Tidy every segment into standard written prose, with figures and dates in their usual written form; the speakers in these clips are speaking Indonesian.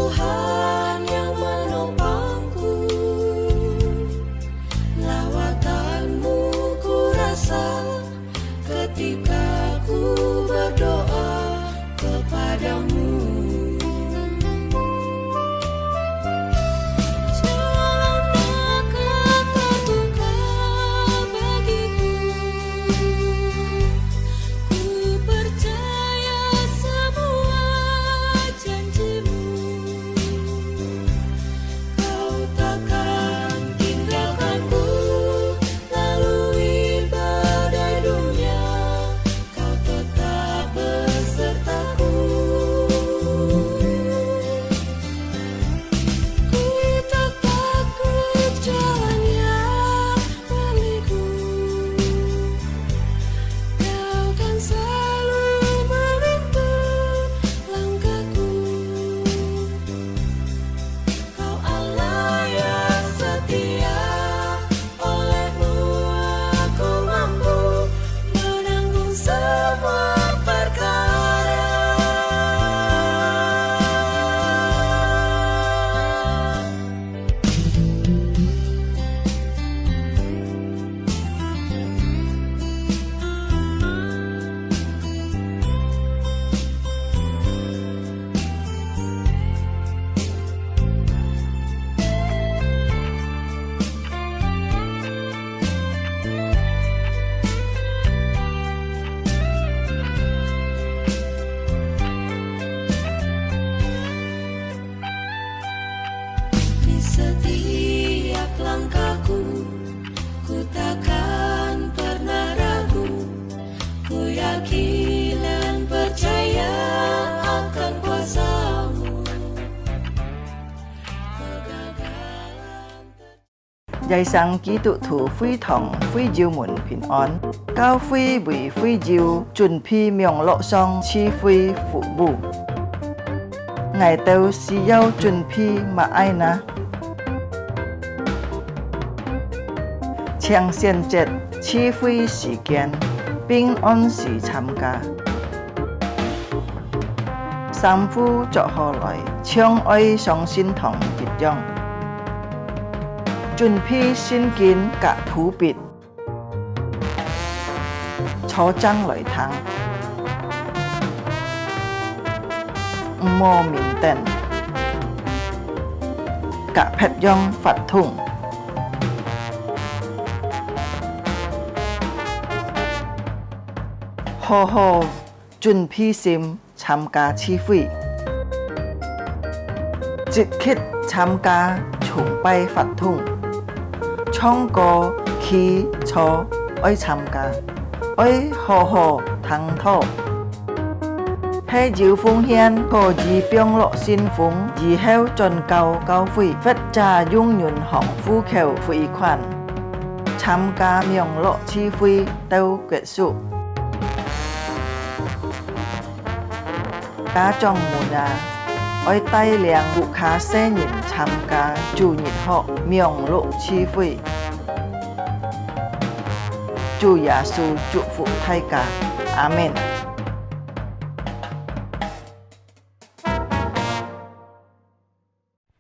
Tuhan yang menopangku, lawatan-Mu ku rasa ketika ku berdoa kepadamu. Setiap langkahku, ku takkan pernah ragu. Ku yakin dan percaya akan kuasa-Mu. Dạy sang ký tụ thủ phi thòng phi diêu mùn bình an, cao phi bùi phi diêu chuẩn phi miệng lộ song chi phi phụ bù. Ngài tâu xì yêu chuẩn phi mà ai na. Chiang xian chết chi phi時間，平安時參加。三夫作何來，相愛上心同結樣。準備先見隔普別，坐爭來談，唔摸面頂，隔撇樣發通。好好準備心參加聚會，積極參加崇拜法通，唱歌起坐愛參加，愛好好談討，喺照奉獻個自병落先鋒，以後進教會，佛家永遠行呼求匯款，參加名落聚會到結束。家長們啊，愛帶領顧客新人參加主日學名錄聚會，主耶穌祝福大家，阿們。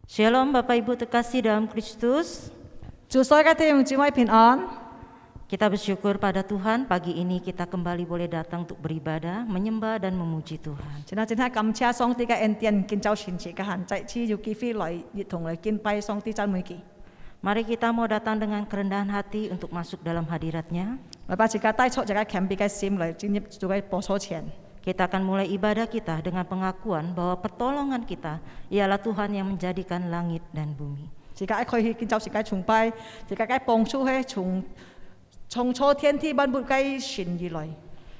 Shalom Bapak Ibu terkasih dalam Kristus. 祝所有嘅弟兄姊妹平安。 Kita bersyukur pada Tuhan, pagi ini kita kembali boleh datang untuk beribadah, menyembah dan memuji Tuhan. 真係感謝上帝嘅恩典，建造前次嘅限制，只要機會來一同嚟敬拜上帝讚美佢。 Mari kita mau datang dengan kerendahan hati untuk masuk dalam hadirat-Nya. 嚟把自己帶出自己強別嘅心嚟進入做嘅播所前。 Kita akan mulai ibadah kita dengan pengakuan bahwa pertolongan kita ialah Tuhan yang menjadikan langit dan bumi. 自己可以建造自己崇拜，自己嘅幫助係從初天地萬物嘅神而來。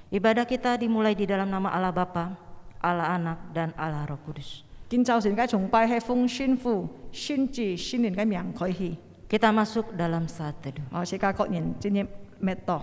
Ibadah kita dimulai di dalam nama Allah Bapa, Allah Anak dan Allah Roh Kudus. 建造自己崇拜係奉聖父、聖子、聖靈嘅名開始。 Kita masuk dalam saat teduh. 自己各人進入默禱。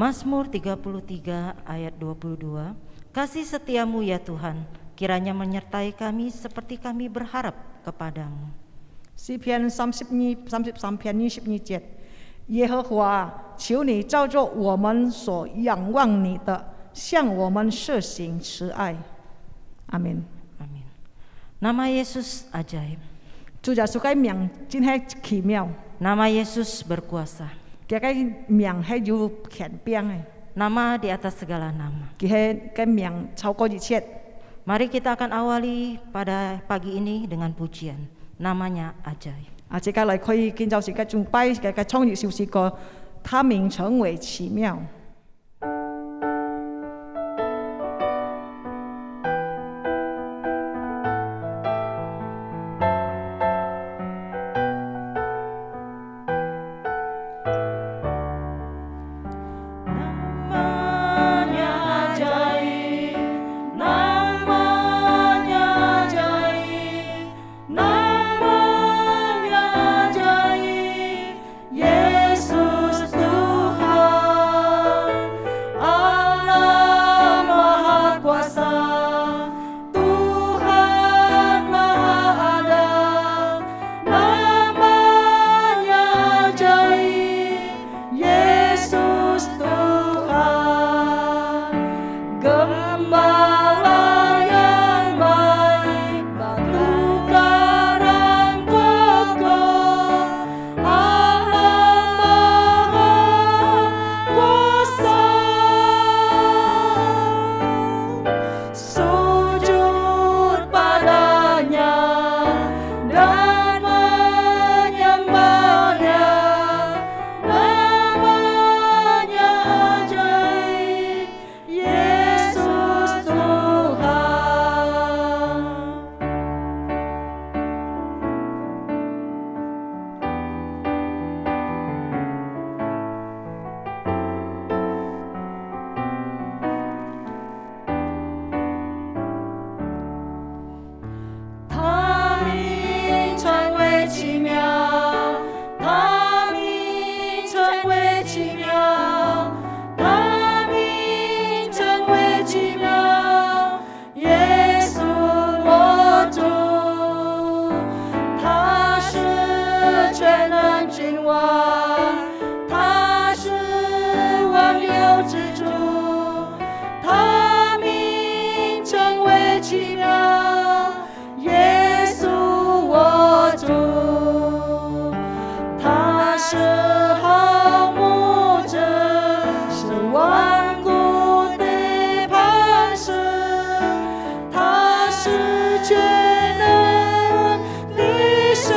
Mazmur 33 ayat 22, kasih setiamu ya Tuhan, kiranya menyertai kami seperti kami berharap kepadamu. 詩篇33篇22节，耶和华，求你照着我们所仰望你的，向我们施行慈爱。阿门。 Amin. Nama Yesus ajaib, 主耶穌嘅名真係奇妙， nama Yesus berkuasa, 佢嘅名係有權柄嘅， nama di atas segala nama. 佢嘅名超過一切。 Mari kita akan awali pada pagi ini dengan pujian, namanya ajaib. 接下來可以見到是嘅崇拜嘅創意就是個，他名稱為奇妙。 Namanya ajaib, namanya ajaib, namanya ajaib, Yesus Tuhan, Allah Maha Kuasa, Tuhan Maha Ada, namanya ajaib, Yesus Tuhan, Gembala yang baik, batu karang kokoh, Allah Maha Kuasa, sujud padanya dan menyembahnya, namanya ajaib, Yesus Tuhan.他名称为奇妙，他名称为奇妙，他名称为奇妙，耶稣我主，他是全能君王，他是万有之主，他名称为奇妙。 耶稣我主，他是好牧者，是万古的磐石，他是全能的神，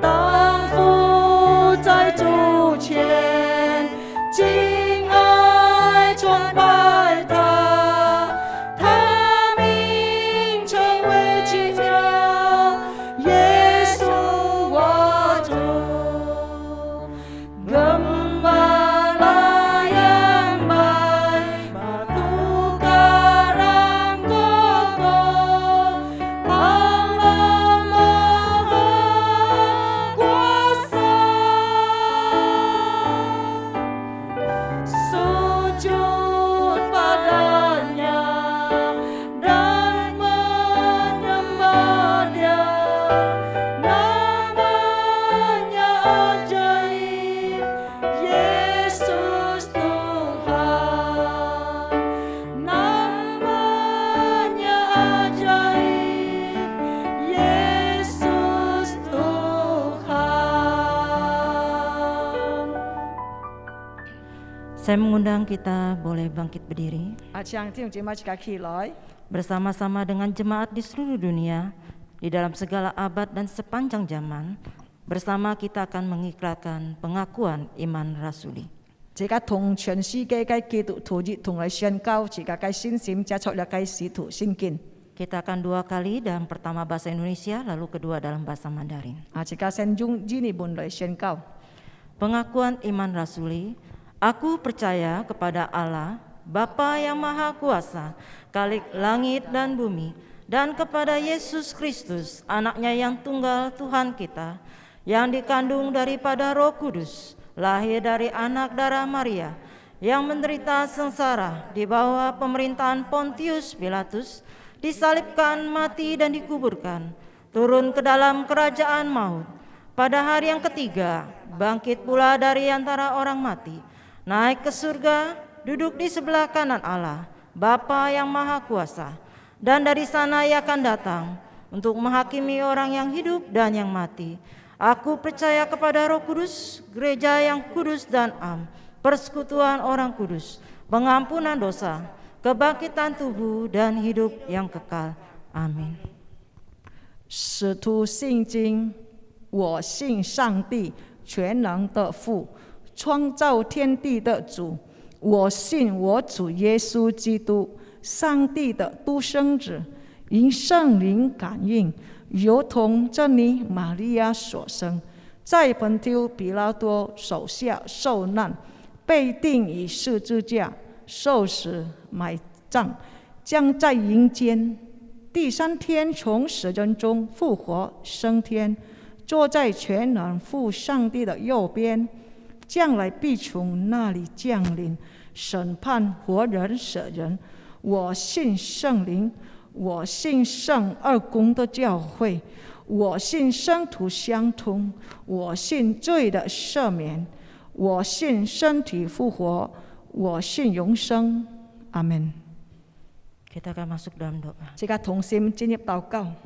当伏在主前，敬爱崇拜他。 他名称为奇妙，耶稣我主，Gembala yang baik, batu karang kokoh, Allah Maha Kuasa, sujud padanya dan menyembahnya, namanya ajaib, Yesus Tuhan, namanya ajaib, Yesus Tuhan. Saya mengundang kita boleh bangkit berdiri 將弟兄姊妹自己起來， bersama-sama dengan jemaat di seluruh dunia, di dalam segala abad dan sepanjang zaman. Bersama kita akan mengikrarkan pengakuan iman rasuli. 自己同全世界嘅基督徒一同嚟宣告自己嘅信心，接觸了嘅使徒信經。 Kita akan dua kali, yang pertama bahasa Indonesia, lalu kedua dalam bahasa Mandarin. 自己先用呢本嚟宣告。 Pengakuan iman rasuli, aku percaya kepada Allah, Bapa yang Maha Kuasa, Khalik langit dan bumi, dan kepada Yesus Kristus, anaknya yang tunggal Tuhan kita, yang dikandung daripada Roh Kudus, lahir dari anak darah Maria, yang menderita sengsara di bawah pemerintahan Pontius Pilatus, disalibkan, mati dan dikuburkan, turun ke dalam kerajaan maut. Pada hari yang ketiga, bangkit pula dari antara orang mati, naik ke surga, duduk di sebelah kanan Allah, Bapa yang Maha Kuasa, dan dari sana Ia akan datang untuk menghakimi orang yang hidup dan yang mati. Aku percaya kepada Roh Kudus, gereja yang kudus dan am, persekutuan orang kudus, pengampunan dosa, kebangkitan tubuh dan hidup yang kekal. Amin. 使徒信经，我信上帝全能的父，创造天地的主。我信我主耶稣基督，上帝的独生子，因圣灵感应，由同真理玛利亚所生，在本丢比拉多手下受难，被钉于十字架，受死，埋葬，将在阴间。第三天从死人中复活升天，坐在全能父上帝的右边，将来必从那里降临，审判活人死人。我信圣灵，我信圣二公的教会，我信圣徒相通，我信罪的赦免，我信身体复活，我信永生。阿门。 Kita akan masuk dalam doa. Jika 同心进入祷告，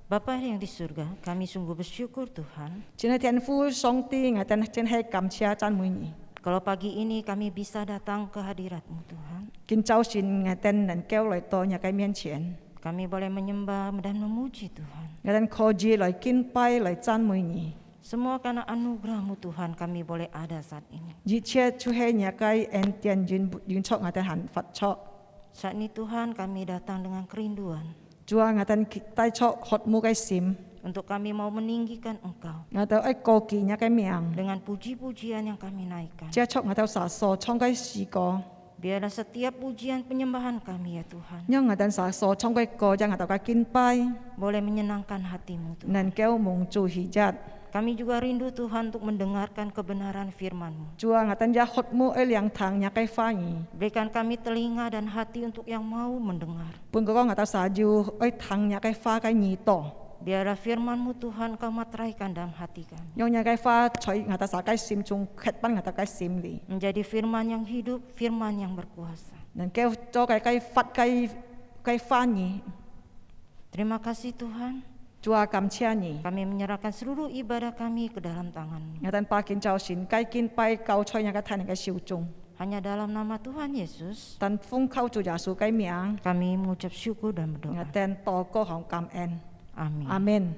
Bapa yang di surga, kami sungguh bersyukur Tuhan, 今日天父上帝，我哋真係感謝讚美你。 kalau pagi ini kami bisa datang ke hadirat-Mu Tuhan. 今早晨我哋能夠來到你嘅面前， Kami boleh menyembah dan memuji Tuhan. 我哋可以來敬拜來讚美你。 Semua karena anugerah-Mu Tuhan kami boleh ada saat ini. 一切就係你嘅恩典允出我哋行佛出。 Saat ini Tuhan kami datang dengan kerinduan 主啊，我哋帶出渴慕嘅心， untuk kami mau meninggikan Engkau 我哋愛高舉你嘅名， dengan puji-pujian yang kami naikkan. 接觸我哋撒所唱嘅詩歌， Biarlah setiap pujian penyembahan kami ya Tuhan 讓我哋撒所唱嘅歌，讓我哋嘅敬拜 boleh menyenangkan hati-Mu Tuhan. 能夠蒙主喜悅。 Kami juga rindu Tuhan untuk mendengarkan kebenaran firman-Mu. 主啊，我哋也渴慕愛聆聽你嘅話語。 Berikan kami telinga dan hati untuk yang mau mendengar. 本個我哋撒要愛聽你嘅話嘅耳朵， Biarlah firman-Mu Tuhan Kau materaikan dalam hati kami. 讓你嘅話在我哋撒嘅心中刻進我哋嘅心裏， Menjadi firman yang hidup, firman yang berkuasa. 能夠做嘅發嘅話語。 Terima kasih Tuhan. 主啊，感謝你。 Kami menyerahkan seluruh ibadah kami ke dalam tangan-Mu. 我哋把敬早晨該敬拜交在你嘅睇你嘅手中， Hanya dalam nama Tuhan Yesus, 但奉靠主耶穌嘅名， kami mengucap syukur dan 我 berdoa. 哋禱告和感恩。 Amin. 阿門。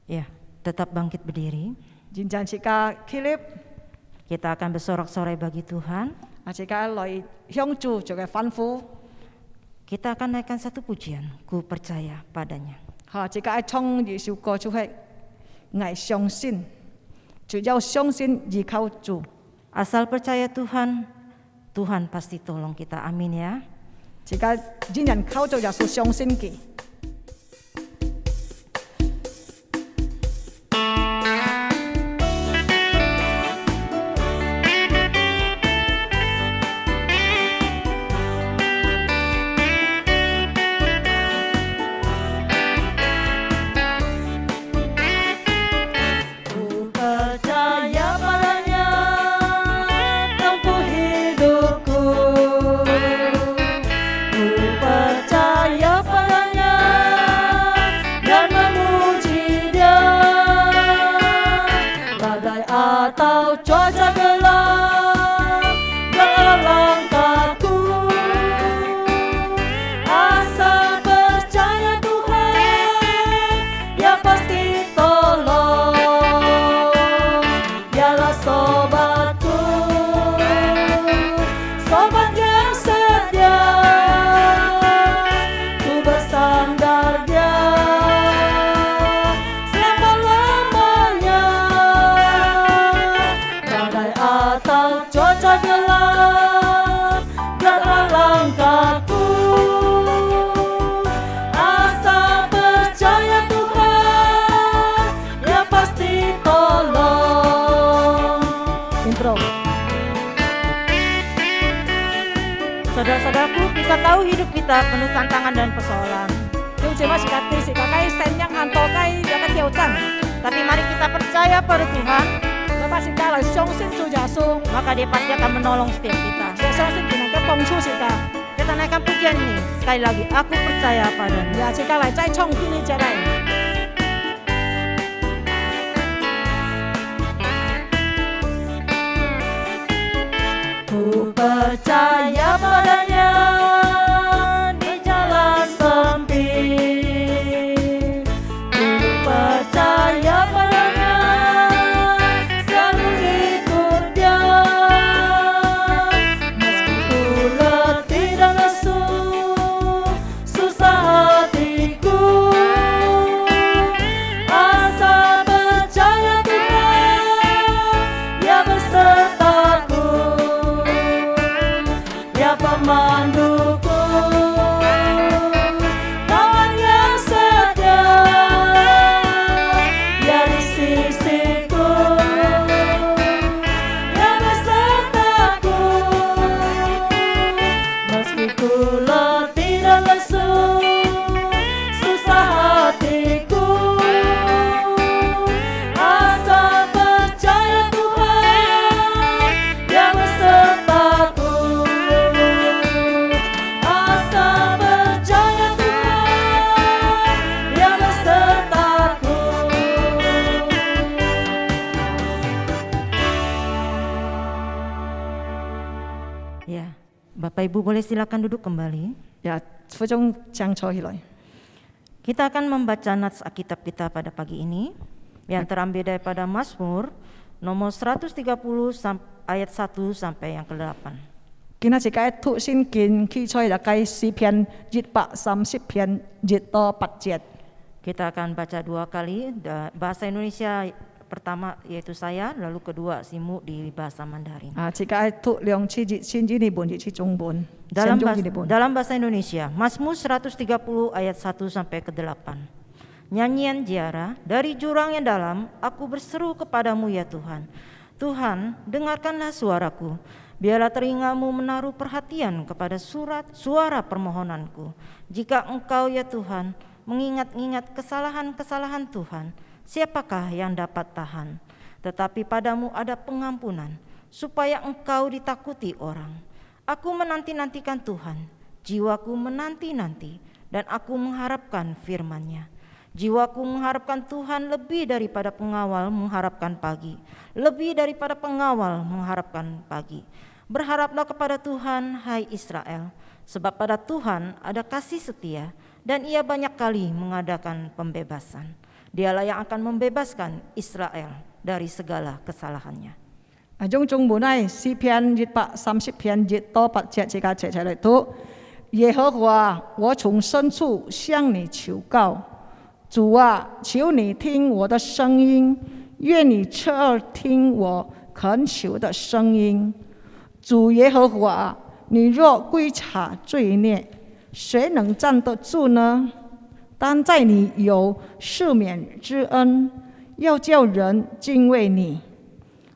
Ya, tetap bangkit berdiri. 現在自家起立， Kita akan bersorak-sorai bagi Tuhan. 自家來向主做嘅吩咐， Kita akan naikkan satu pujian, ku percaya padanya. 自家唱呢首歌就係我相信，只要相信依靠主。 Asal percaya Tuhan, Tuhan pasti tolong kita. Amin ya. 自家仍然靠着耶穌相信佢。 Ku percaya padanya, tempuh hidupku. Ku percaya padanya dan memuji Dia. Badai atau cuaca gelap dalam langkahku, asal percaya Tuhan, Dia pasti tolong. Dialah sobatku, sobat yang setia, ku bersandar Dia selama-lamanya. Badai atau cuaca gelap dalam langkahku, asal percaya Tuhan, Dia pasti Saudara-saudaraku, kita tahu hidup kita penuh tantangan dan persoalan. 弟兄姐妹，是甲对是甲该神样按多该有个挑战， Tapi mari kita percaya pada Tuhan, 我把是家来相信主耶稣， maka Dia pasti akan menolong setiap kita. 也相信佢能夠幫助是家， Kita naikkan pujian ini sekali lagi. Aku percaya padanya. 也是家來再創建呢只嚟。 Ku percaya padanya di jalan sempit. Ku percaya padanya selalu ikut Dia. Meski ku letih dan lesu, susah hatiku, asal percaya Tuhan, Dia besertaku. Dia pemanduku, kawan yang setia, Dia di sisiku, Dia besertaku. Meski ku letih dan lesu, susah hatiku, asal percaya Tuhan, Dia besertaku. Asal percaya Tuhan, Dia besertaku. Ya, Bapak Ibu boleh silakan duduk kembali. 也分鐘將坐起來。 Kita akan membaca nats Alkitab kita pada pagi ini yang terambil daripada Mazmur nomor 130 ayat 1 sampai yang ke-8. 今仔日解讀先見起出嚟解詩篇130篇1到8節。 Kita akan baca dua kali bahasa Indonesia pertama yaitu saya, lalu kedua Simu di bahasa Mandarin. 自解讀兩次節先至日本，一次中文。 Dalam bahasa Indonesia, Mazmur 130 ayat 1 sampai ke-8. Nyanyian Ziarah, dari jurang yang dalam, aku berseru kepadamu ya Tuhan. Tuhan, dengarkanlah suaraku. Biarlah telingamu menaruh perhatian kepada suara permohonanku. Jika Engkau ya Tuhan mengingat-ingat kesalahan-kesalahan Tuhan, siapakah yang dapat tahan? Tetapi padamu ada pengampunan, supaya Engkau ditakuti orang. Aku menanti-nantikan Tuhan, jiwaku menanti-nanti, dan aku mengharapkan firman-Nya. Jiwaku mengharapkan Tuhan lebih daripada pengawal mengharapkan pagi, lebih daripada pengawal mengharapkan pagi. Berharaplah kepada Tuhan, hai Israel, sebab pada Tuhan ada kasih setia, dan Ia banyak kali mengadakan pembebasan. Dialah yang akan membebaskan Israel dari segala kesalahannya. 中中文係詩篇130篇1到8節，自家寫起來讀。耶和華，我從深處向你求告，主啊，求你聽我的聲音，願你側耳聽我懇求的聲音。主耶和華，你若歸察罪孽，誰能站得住呢？但在你有赦免之恩，要叫人敬畏你。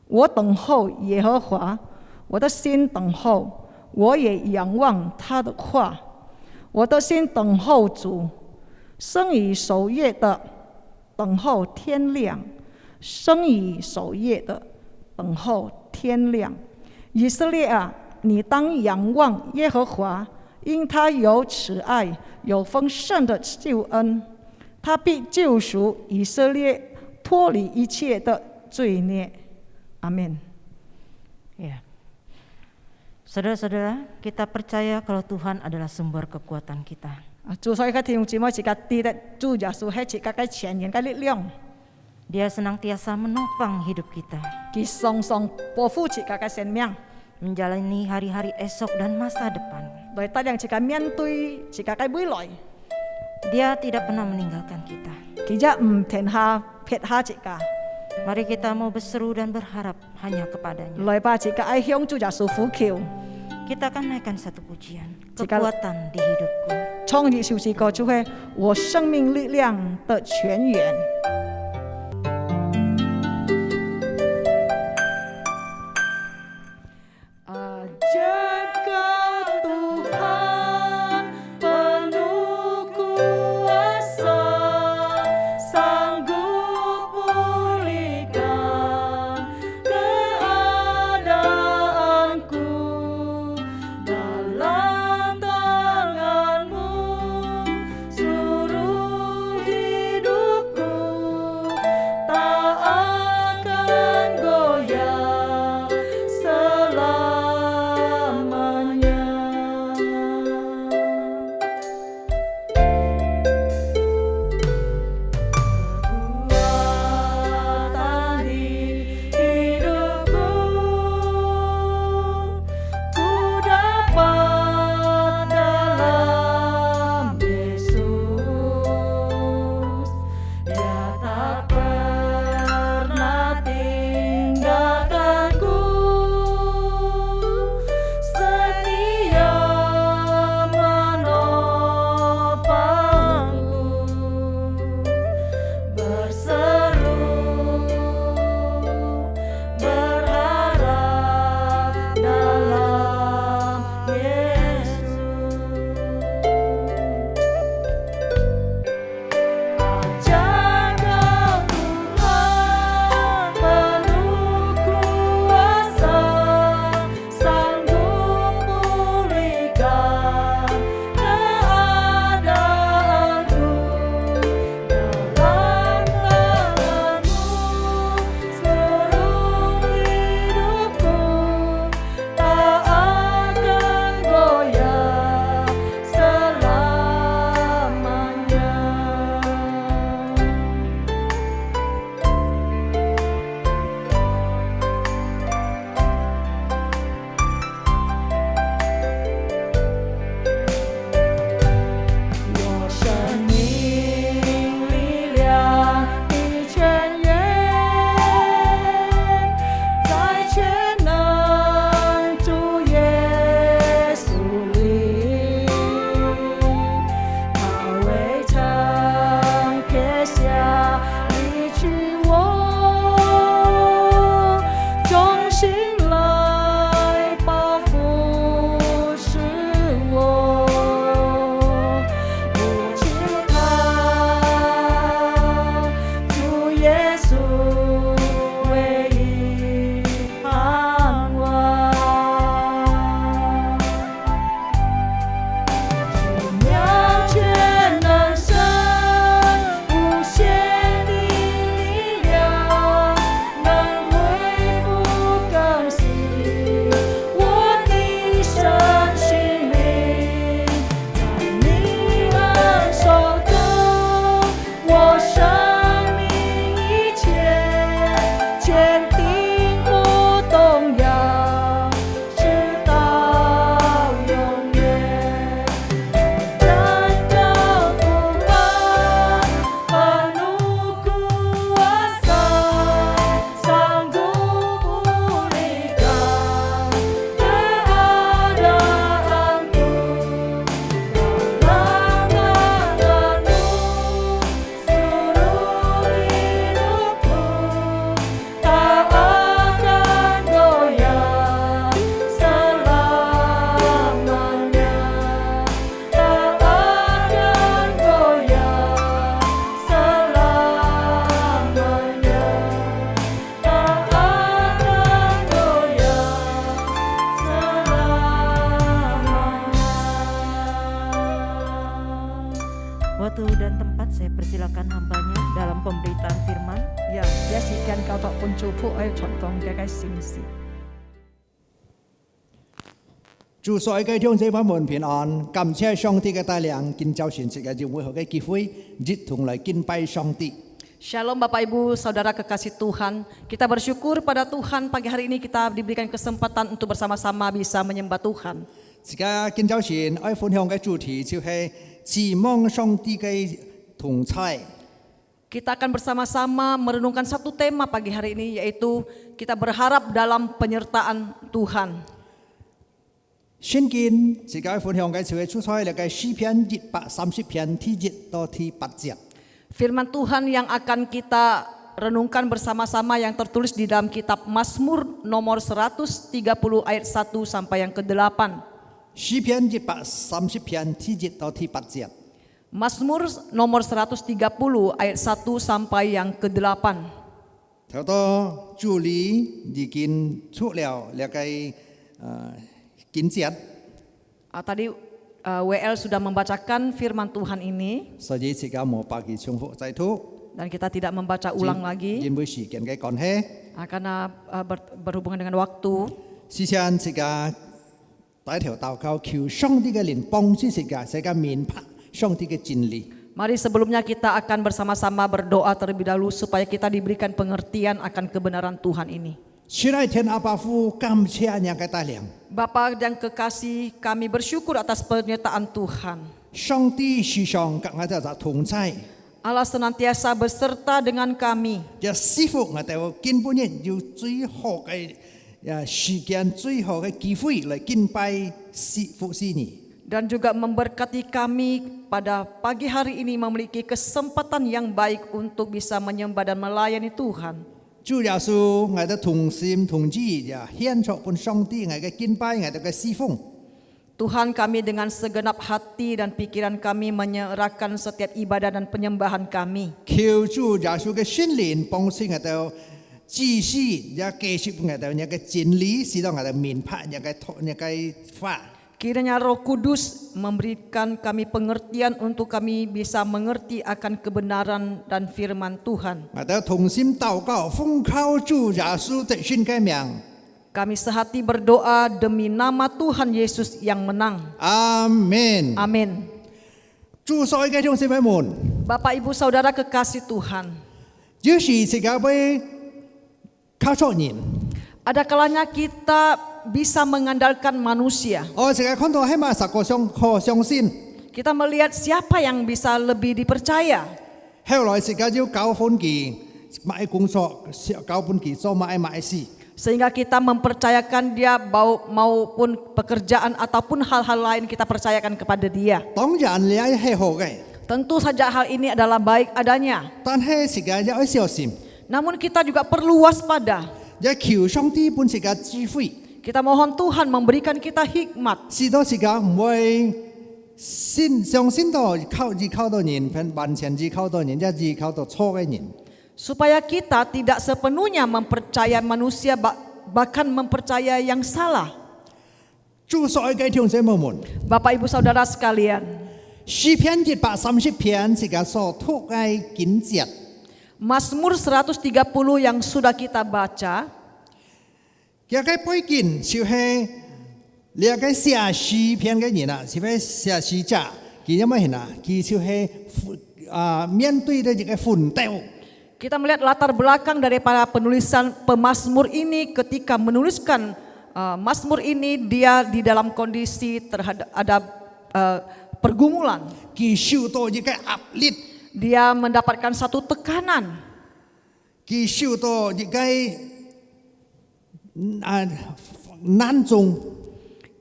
我等候耶和華，我的心等候，我也仰望他的話。我的心等候主，生以守夜的等候天亮，生以守夜的等候天亮。以色列啊，你當仰望耶和華，因他有慈愛，有豐盛的救恩，他必救贖以色列，脫離一切的罪孽。Amin. Ya. Saudara-saudara, kita percaya kalau Tuhan adalah sumber kekuatan kita. 主所以嘅弟兄姊妹，自家知得主耶穌係自家嘅前人嘅力量， Dia senantiasa menopang hidup kita, 佢常常保護自家嘅生命， menjalani hari-hari esok dan masa depan. 來帶領自家面對自家嘅未來。 Dia tidak pernah meninggalkan kita. 佢就唔停下撇下自家， Mari kita mau berseru dan berharap hanya kepadanya. 來把自家愛向主耶穌呼求。 Kita akan naikkan satu pujian, Jika- kekuatan di hidupku. 創意就是歌就係我生命力量的泉源。主仆愛傳統嘅信息。祝所有嘅弟兄姊妹們平安，感謝上帝嘅帶領，建造全世界教會嘅機會，一同來敬拜上帝。 Shalom Bapak Ibu Saudara kekasih Tuhan. Kita bersyukur pada Tuhan pagi hari ini kita diberikan kesempatan untuk bersama-sama bisa menyembah Tuhan. 而家建造前愛分享嘅主題就係指望上帝嘅同在。 Kita akan bersama-sama merenungkan satu tema pagi hari ini, yaitu kita berharap dalam penyertaan Tuhan. 聖經而家分享嘅就係出彩嚟嘅詩篇130篇第1到第8節。 Firman Tuhan yang akan kita renungkan bersama-sama yang tertulis di dalam kitab Mazmur nomor 130 ayat 1 sampai yang ke-8. 詩篇130篇第1到第8節。 Mazmur nomor 130 ayat 1 sampai yang ke-8. 睇到主理已經出了嚟嘅經節， Tadi WL sudah membacakan firman Tuhan ini 所以而家冇百幾重複再讀。 dan kita tidak membaca ulang lagi 因為時間嘅關係， karena berhubungan dengan waktu. 事先而家第一條禱告，求上帝嘅靈幫助世界明白上帝嘅真理。 Mari sebelumnya kita akan bersama-sama berdoa terlebih dahulu supaya kita diberikan pengertian akan kebenaran Tuhan ini. 親愛天阿爸父，感謝你嘅帶領。 Bapa yang kekasih, kami bersyukur atas penyertaan Tuhan. 上帝時常跟我哋同在， Allah senantiasa beserta dengan kami 也賜福我哋根本人有最好嘅時間、最好嘅機會嚟敬拜服侍你。 dan juga memberkati kami pada pagi hari ini memiliki kesempatan yang baik untuk bisa menyembah dan melayani Tuhan. 主耶穌，我哋同心同意，也獻出本上帝我哋嘅敬拜，我哋嘅侍奉。 Tuhan, kami dengan segenap hati dan pikiran kami menyerahkan setiap ibadah dan penyembahan kami. 求主耶穌嘅聖靈幫助我哋知識，也繼續我哋嘅真理，使到我哋明白嘅法。 Kiranya Roh Kudus memberikan kami pengertian untuk kami bisa mengerti akan kebenaran dan firman Tuhan. 我哋同心禱告，奉靠主耶穌的聖嘅名。 Kami sehati berdoa demi nama Tuhan Yesus yang menang. 阿門。 Amin. 祝所有嘅弟兄姊妹們， Bapak Ibu Saudara kekasih Tuhan, 有時世界會靠錯人。 ada kalanya kita bisa mengandalkan manusia. 我成日看到起碼10個可相信， Kita melihat siapa yang bisa lebih dipercaya. 後來世界要搞分期，買工作，搞分期做買事。 Sehingga kita mempercayakan dia maupun pekerjaan ataupun hal-hal lain kita percayakan kepada dia. 當然你係好嘅， Tentu saja hal ini adalah baik adanya. 但係世界要小心， Namun kita juga perlu waspada. 也求上帝本世界智慧， Kita mohon Tuhan memberikan kita hikmat. 使到世界唔會相信到依靠到人，完全依靠到人，一依靠到錯嘅人。 Supaya kita tidak sepenuhnya mempercayai manusia bahkan mempercayai yang salah. 祝所有嘅弟兄姊妹們， Bapak Ibu Saudara sekalian, 詩篇130篇世界所讀嘅經節。 Mazmur 130 yang sudah kita baca, 佢嘅背景就係你個寫詩篇嘅人啊，是咪寫詩者？佢有乜嘢啊？佢就係面對的一個奮鬥。 kita melihat latar belakang daripada penulisan pemazmur ini. Ketika menuliskan Mazmur ini, dia di dalam kondisi terhadap ada pergumulan. 佢受到一個壓力， Dia mendapatkan satu tekanan. 佢受到一個難中。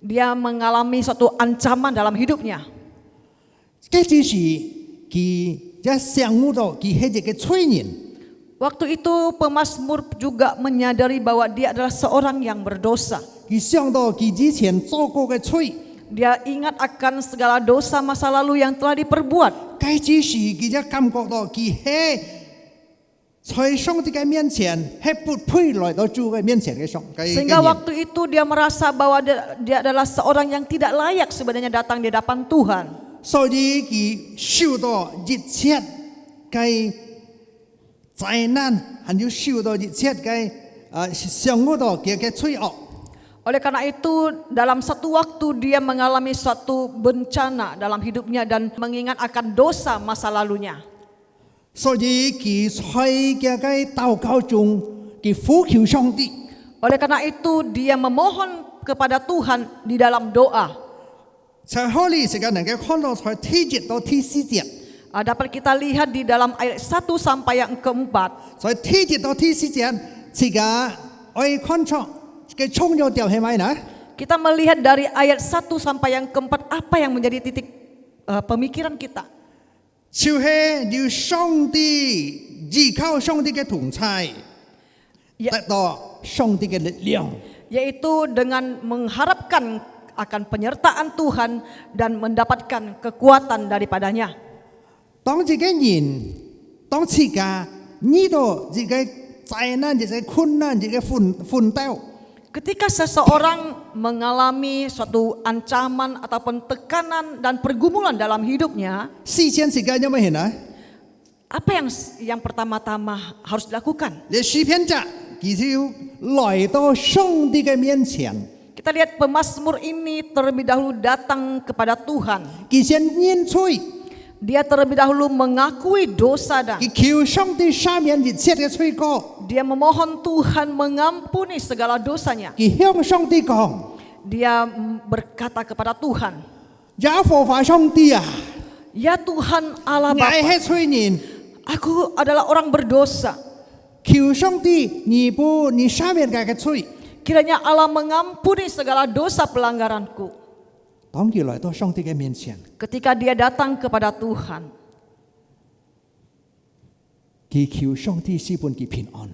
Dia mengalami suatu ancaman dalam hidupnya. 嗰陣時，佢一想到佢係一個罪人， Waktu itu pemazmur juga menyadari bahwa dia adalah seorang yang berdosa. 佢想到佢之前做過嘅罪。 Dia ingat akan segala dosa masa lalu yang telah diperbuat. 嗰陣時，佢就感覺到佢係在上帝嘅面前係不配來到主嘅面前嘅上。 Sehingga waktu itu dia merasa bahwa dia adalah seorang yang tidak layak sebenarnya datang di hadapan Tuhan. 所以佢受到一切嘅責灾难，还有受到热切嘅上嗰度嘅吹惡。 Oleh karena itu dalam satu waktu dia mengalami suatu bencana dalam hidupnya dan mengingat akan dosa masa lalunya. 所以佢喺嘅禱告中，佢呼求上帝。 Oleh karena itu dia memohon kepada Tuhan di dalam doa. 在後嚟時間能夠看到在第一節到第四節， Dapat kita lihat di dalam ayat 1 sampai yang keempat. 在第一節到第四節，時間我哋看出嘅重要點係咪呢？ Kita melihat dari ayat 1 sampai yang keempat apa yang menjadi titik pemikiran kita. 就係要上帝依靠上帝嘅同在， Ya, 得到上帝嘅力量。 yaitu dengan mengharapkan akan penyertaan Tuhan dan mendapatkan kekuatan daripadanya. 當自己人，當自家遇到自己災難、自己困難、自己奮鬥， Ketika seseorang mengalami suatu ancaman ataupun tekanan dan pergumulan dalam hidupnya, 事先時間有冇人啊？ apa yang pertama-tama harus dilakukan? 你詩篇者，佢就來到上帝嘅面前， Kita lihat pemazmur ini terlebih dahulu datang kepada Tuhan. 佢先認罪， Dia terlebih dahulu mengakui dosa dan 佢求上帝赦免一切嘅罪過， dia memohon Tuhan mengampuni segala dosanya. 佢向上帝講： Dia berkata kepada Tuhan, 耶和華上帝啊， "Ya Tuhan Allah 我 Bapa, 係罪人， aku adalah orang berdosa. 求上帝你赦免我嘅罪。 Kiranya Allah mengampuni segala dosa pelanggaranku." 當佢來到上帝嘅面前， Ketika dia datang kepada Tuhan, 佢求上帝賜本佢平安，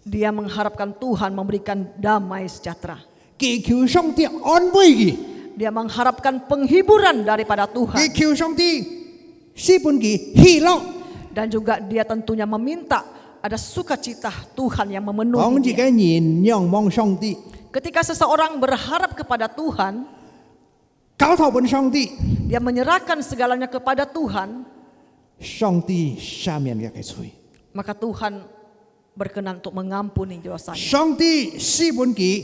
dia mengharapkan Tuhan memberikan damai sejahtera. 佢求上帝安慰佢， Dia mengharapkan penghiburan daripada 佢 Tuhan. 求上帝賜本佢喜樂。 Dan juga dia tentunya meminta ada sukacita Tuhan yang 當 memenuhi 自己 dia. 人仰望上帝， Ketika seseorang berharap kepada Tuhan, 交託本上帝， dia menyerahkan segalanya kepada Tuhan, 上帝赦免佢嘅罪， maka Tuhan berkenan untuk mengampuni dosanya. 上帝賜本佢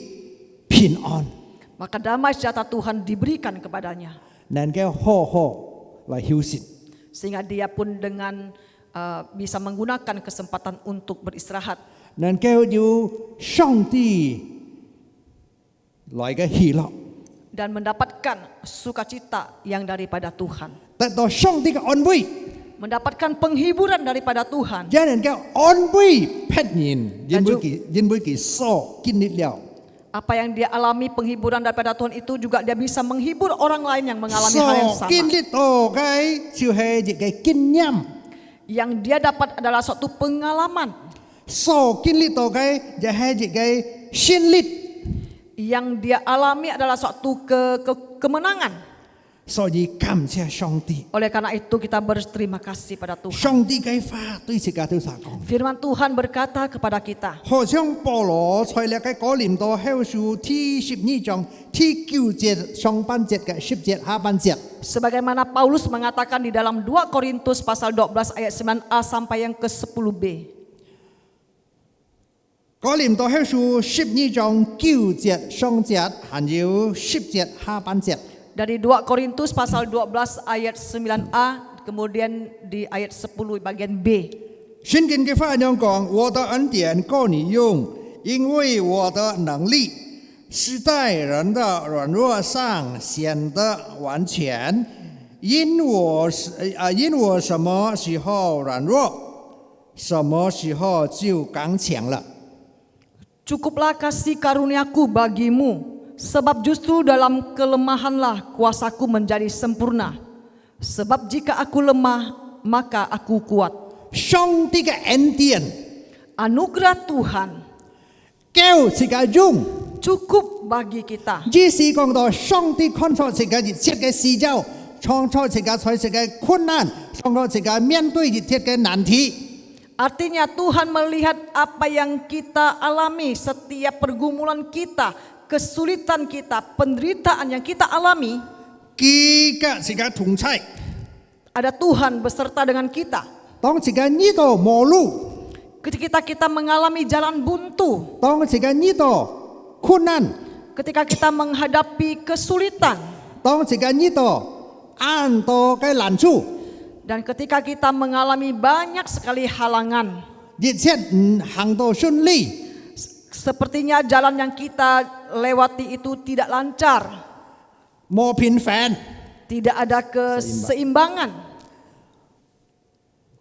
平安， Maka damai sejahtera Tuhan diberikan kepadanya. 能夠好好來休息。 Sehingga dia pun dengan bisa menggunakan kesempatan untuk beristirahat. 能夠有上帝來嘅喜樂， Dan mendapatkan sukacita yang daripada Tuhan. 得到上帝嘅安慰， Mendapatkan penghiburan daripada Tuhan. 也能夠安慰別人，因為佢所經歷了。 Apa yang dia alami penghiburan daripada Tuhan itu juga dia bisa menghibur orang lain yang mengalami hal yang 所 sama. 經歷到嘅就係一個經驗， Yang dia dapat adalah suatu pengalaman. 所經歷到嘅就係一個先例。 Yang dia alami adalah suatu kemenangan. 所以感謝上帝， Oleh karena itu kita berterima kasih pada Tuhan. 上帝嘅話對自己都所講。 Firman Tuhan berkata kepada kita. 好像保羅在那個哥林多後書第12章第9節上半節嘅10節下半節。 Sebagaimana Paulus mengatakan di dalam 2 Korintus pasal 12 ayat 9a sampai yang ke-10b. 哥林多後書12章9節上節，還有10節下半節。 Dari 2 Korintus pasal 12 ayat 9a, kemudian di ayat 10 bagian B. 聖經嘅話樣講，我的恩典夠你用，因為我的能力是在人的軟弱上顯得完全。因我什麼時候軟弱，什麼時候就剛強了。 Cukuplah kasih karuniaku bagimu, sebab justru dalam kelemahanlah kuasaku menjadi sempurna. Sebab jika aku lemah, maka aku kuat. 上帝嘅恩典， Anugerah Tuhan 夠自己用。 cukup bagi kita. 只是講到上帝看出自己一切嘅事情，創造自己在自己困難，創造自己面對一切嘅難題。 Artinya Tuhan melihat apa yang kita alami, setiap pergumulan kita, kesulitan kita, penderitaan yang kita alami. 佢嘅自己同在， Ada Tuhan beserta dengan kita. 當自己呢度無路， ketika kita mengalami jalan buntu, 當時間呢度困難， ketika kita menghadapi kesulitan, 當時間呢度按到嘅難處， dan ketika kita mengalami banyak sekali halangan, 一切唔行到順利， sepertinya jalan yang kita lewati itu tidak lancar, 冇平凡， tidak ada keseimbangan.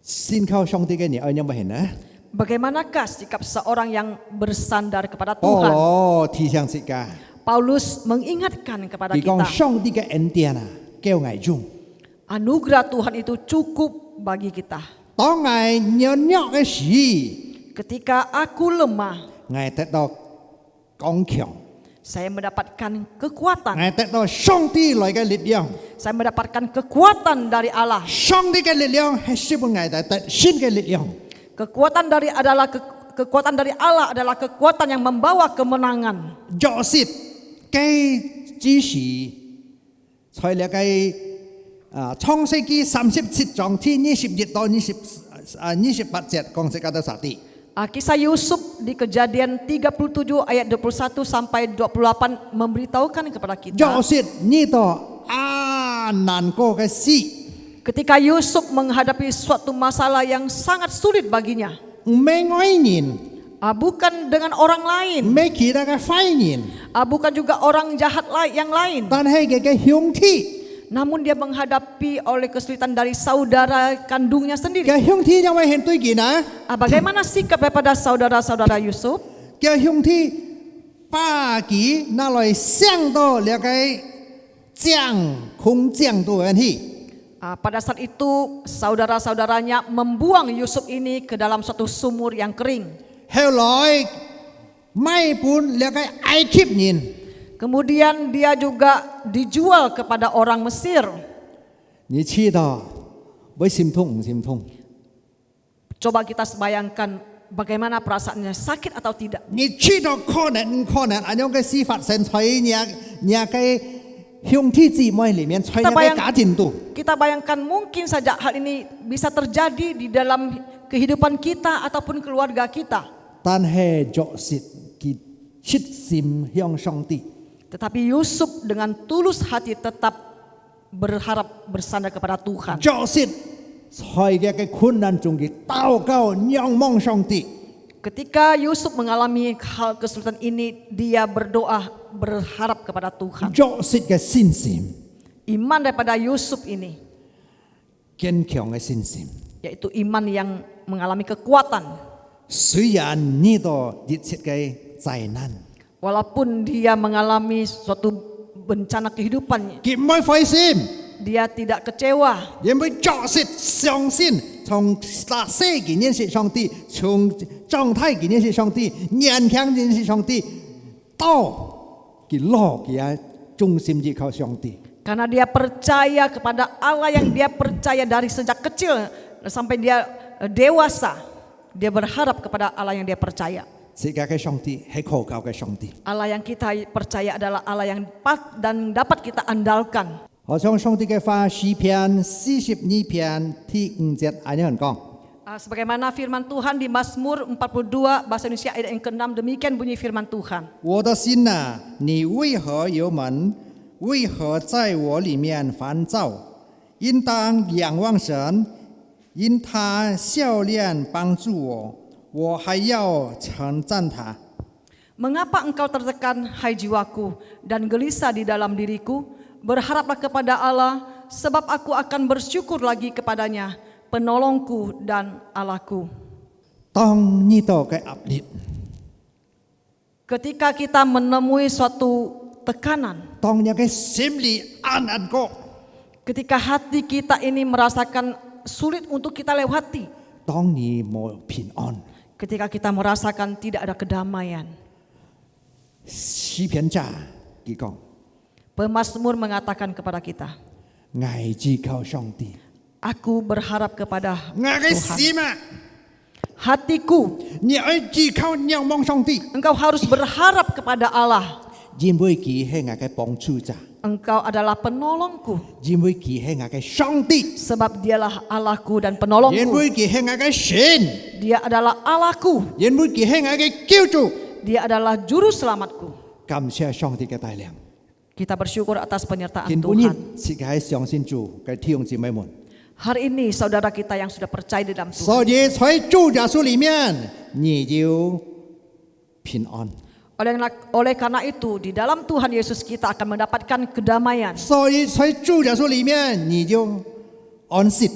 先靠上帝嘅你愛有冇顯啊？ Bagaimanakah sikap seorang yang bersandar kepada 保 Tuhan? 羅提醒自家， Paulus mengingatkan kepada 佢講 kita, 上帝嘅恩典啊，叫我用。 anugerah Tuhan itu cukup bagi kita. 當我軟弱嘅時， Ketika aku lemah, 我得到剛強， saya mendapatkan kekuatan. 我得到上帝來嘅力量。 Saya mendapatkan kekuatan dari Allah. 上帝嘅力量係使我哋得新嘅力量。 Kekuatan dari Allah adalah kekuatan yang membawa kemenangan. 若是嘅支持，在呢個創世記37章ที่21到28節講這個到實地。 Kisah Yusuf di Kejadian 37 ayat 21 sampai 28 memberitahukan kepada kita, 若是呢度難過嘅事， ketika Yusuf menghadapi suatu masalah yang sangat sulit baginya, 唔係愛人， bukan dengan orang 唔 lain, 係其他嘅壞人， bukan juga orang jahat yang lain, 但係佢嘅兄弟， namun dia menghadapi oleh kesulitan dari saudara kandungnya sendiri. 嘅兄弟因為係對見啊， Bagaimana sikap daripada saudara-saudara Yusuf? 嘅兄弟把佢拿來想到呢個空降到人去。 Pada saat itu saudara-saudaranya membuang Yusuf ini ke dalam suatu sumur yang kering. 後來買本呢個埃及人， Kemudian dia juga dijual kepada orang Mesir. 你知道會心痛唔心痛？ Coba kita bayangkan bagaimana perasaannya, sakit atau tidak. 你知道可能唔可能咁樣嘅事發生在你嘅兄弟姊妹裡面，在你嘅家庭度？ Kita bayangkan mungkin saja hal ini bisa terjadi di dalam kehidupan kita ataupun keluarga kita. 但係若是佢切心向上帝， Tetapi Yusuf dengan tulus hati tetap berharap bersandar kepada Tuhan. 若是在佢嘅困難中嘅禱告仰望上帝， Ketika Yusuf mengalami hal kesulitan ini, dia berdoa berharap kepada Tuhan. 若是嘅信心， Iman daripada Yusuf ini, 堅強嘅信心。 yaitu iman yang mengalami kekuatan. 雖然呢度一切嘅災難， Walaupun dia mengalami suatu bencana kehidupan, 佢唔會灰心， dia tidak kecewa. 因為若是相信從大細嘅認識上帝，從狀態嘅認識上帝，年輕認識上帝，到佢老嘅忠心依靠上帝。 Karena dia percaya kepada Allah yang dia percaya dari sejak kecil sampai dia dewasa. Dia berharap kepada Allah yang dia percaya. 這個嘅上帝係可靠嘅上帝。 Allah yang kita percaya adalah Allah yang dan dapat kita andalkan. 好像上帝嘅話，詩篇42篇第5節咁樣講。 Sebagaimana firman Tuhan di Mazmur 42 bahasa Indonesia ayat yang ke-6, demikian bunyi firman Tuhan. 我的心啊，你為何憂悶？為何在我裡面煩躁？應當仰望神，因他笑臉幫助我，我還要稱讚他。 Mengapa engkau tertekan, hai jiwaku, dan gelisah di dalam diriku? Berharaplah kepada Allah, sebab aku akan bersyukur lagi kepadanya, penolongku dan Allahku. 當呢度嘅壓力， Ketika kita menemui suatu tekanan, 當有嘅心理壓力過， ketika hati kita ini merasakan sulit untuk kita lewati, 當你冇平安， ketika kita merasakan tidak ada kedamaian, 詩篇者佢講： Pemazmur mengatakan kepada kita, 我依靠上帝， aku berharap kepada 我嘅 Tuhan. 心啊， Hatiku, 你要依靠仰望上帝， engkau harus berharap kepada Allah. 因為佢係我嘅幫助者。Engkau adalah penolongku, 因為佢係我嘅上帝， sebab dialah Allahku dan 因 penolongku. 為佢係我嘅神， Dia adalah Allahku, 因為佢係我嘅救主。 Dia adalah juru selamatku. 感謝上帝嘅帶領。 Kita bersyukur atas penyertaan 今 Tuhan. 日是喺相信主嘅弟兄姊妹們， Hari ini saudara kita yang sudah percaya di dalam Tuhan. 所以在主耶穌裡面，你要平安。 Oleh karena itu di dalam Tuhan Yesus kita akan mendapatkan kedamaian. 所以在主耶穌裡面，你就安息。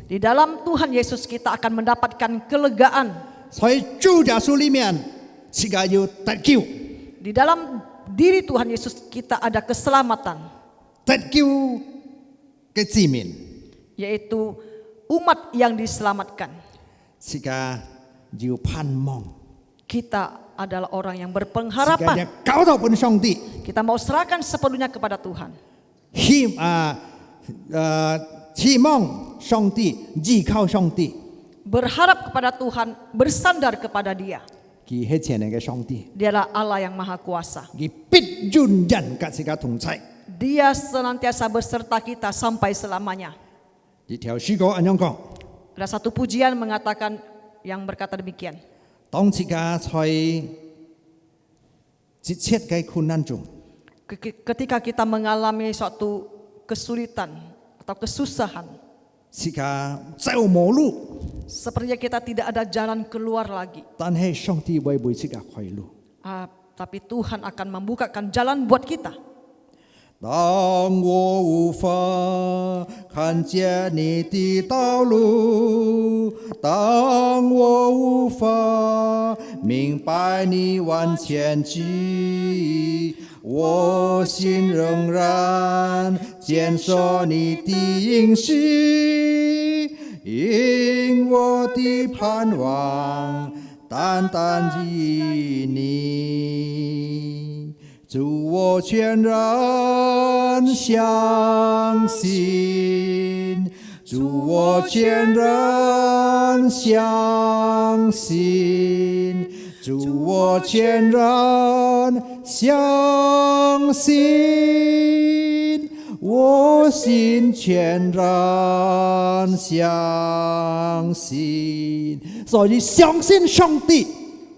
Di dalam Tuhan Yesus kita akan mendapatkan kelegaan. 在主耶穌裡面，自己要得救， Di dalam diri Tuhan Yesus kita ada keselamatan, 得救嘅子民， yaitu umat yang diselamatkan. 自己要盼望， Kita adalah orang yang 自己 berpengharapan. 要交託俾上帝， Kita mau serahkan sepenuhnya kepada Tuhan. 希望上帝，依靠上帝， Berharap kepada Tuhan, bersandar kepada Dia. 佢係全能嘅上帝， Dialah Allah yang Maha Kuasa. 佢必永遠跟自己同在。 Dia senantiasa beserta kita sampai selamanya. 呢條詩歌咁樣講， Ada satu pujian mengatakan yang berkata demikian. 當自己在節切嘅困難中， Ketika kita mengalami suatu kesulitan atau kesusahan, 自己走無路， sepertinya kita tidak ada jalan keluar lagi. 但係上帝會為自己開路。 Tapi Tuhan akan membukakan jalan buat kita. 當我無法看見你的道路，當我無法明白你往前去，我心仍然堅守你的應許，因我的盼望單單於你。 主，我全然相信，主，我全然相信，主，我全然相信，我心全然相信。所以相信上帝。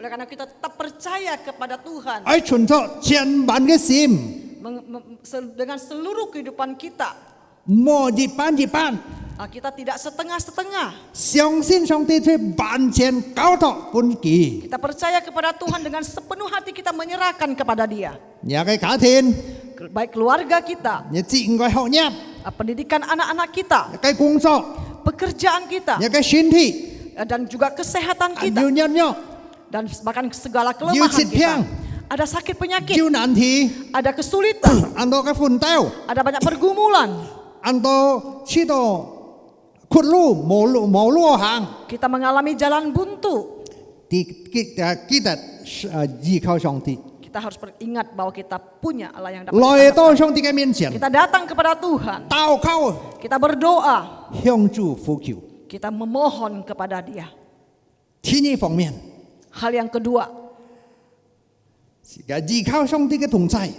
Oleh karena kita tetap percaya kepada Tuhan 愛存着千萬嘅心， dengan seluruh kehidupan kita. 莫一半一半， Kita tidak setengah-setengah. 相信上帝去完全交託本己。 Kita percaya kepada Tuhan dengan sepenuh hati kita menyerahkan kepada Dia. 你嘅家庭， Baik keluarga kita, 你自己嘅學業， pendidikan anak-anak kita, 你嘅工作， pekerjaan kita, 你嘅身體， dan juga kesehatan 要 kita. 人肉， Dan bahkan segala Yêu kelemahan chit kita. piang. Ada sakit penyakit, 要難題， ada kesulitan, 安多嘅奮鬥， ada banyak pergumulan. 安多知道闊路冇路行， Kita mengalami jalan buntu.記得依靠上帝， Kita harus ingat bahwa kita punya Allah yang dapat 來 kita 到上帝嘅面前， Kita datang kepada Tuhan. 禱告， Kita berdoa. 向主呼求。 Kita memohon kepada Dia. 第二方面， Hal yang kedua, 依靠上帝嘅同在。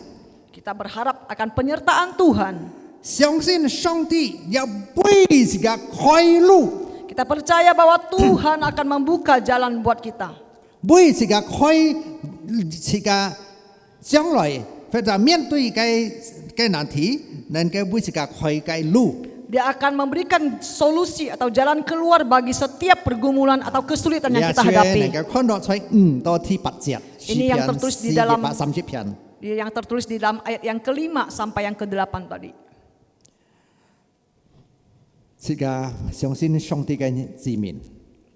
kita berharap akan penyertaan Tuhan. 相信上帝要為自己開路， Kita percaya bahwa Tuhan akan membuka jalan buat kita. 為自己開自己將來或者面對嘅難題，能夠為自己開嘅路。 Dia akan memberikan solusi atau jalan keluar bagi setiap pergumulan atau kesulitan yang kita 能 hadapi. 夠看到在5到第8節， Ini yang tertulis di dalam 430篇。 Yang tertulis di dalam ayat yang ke-5 sampai yang ke-8 tadi. 自己相信上帝嘅子民，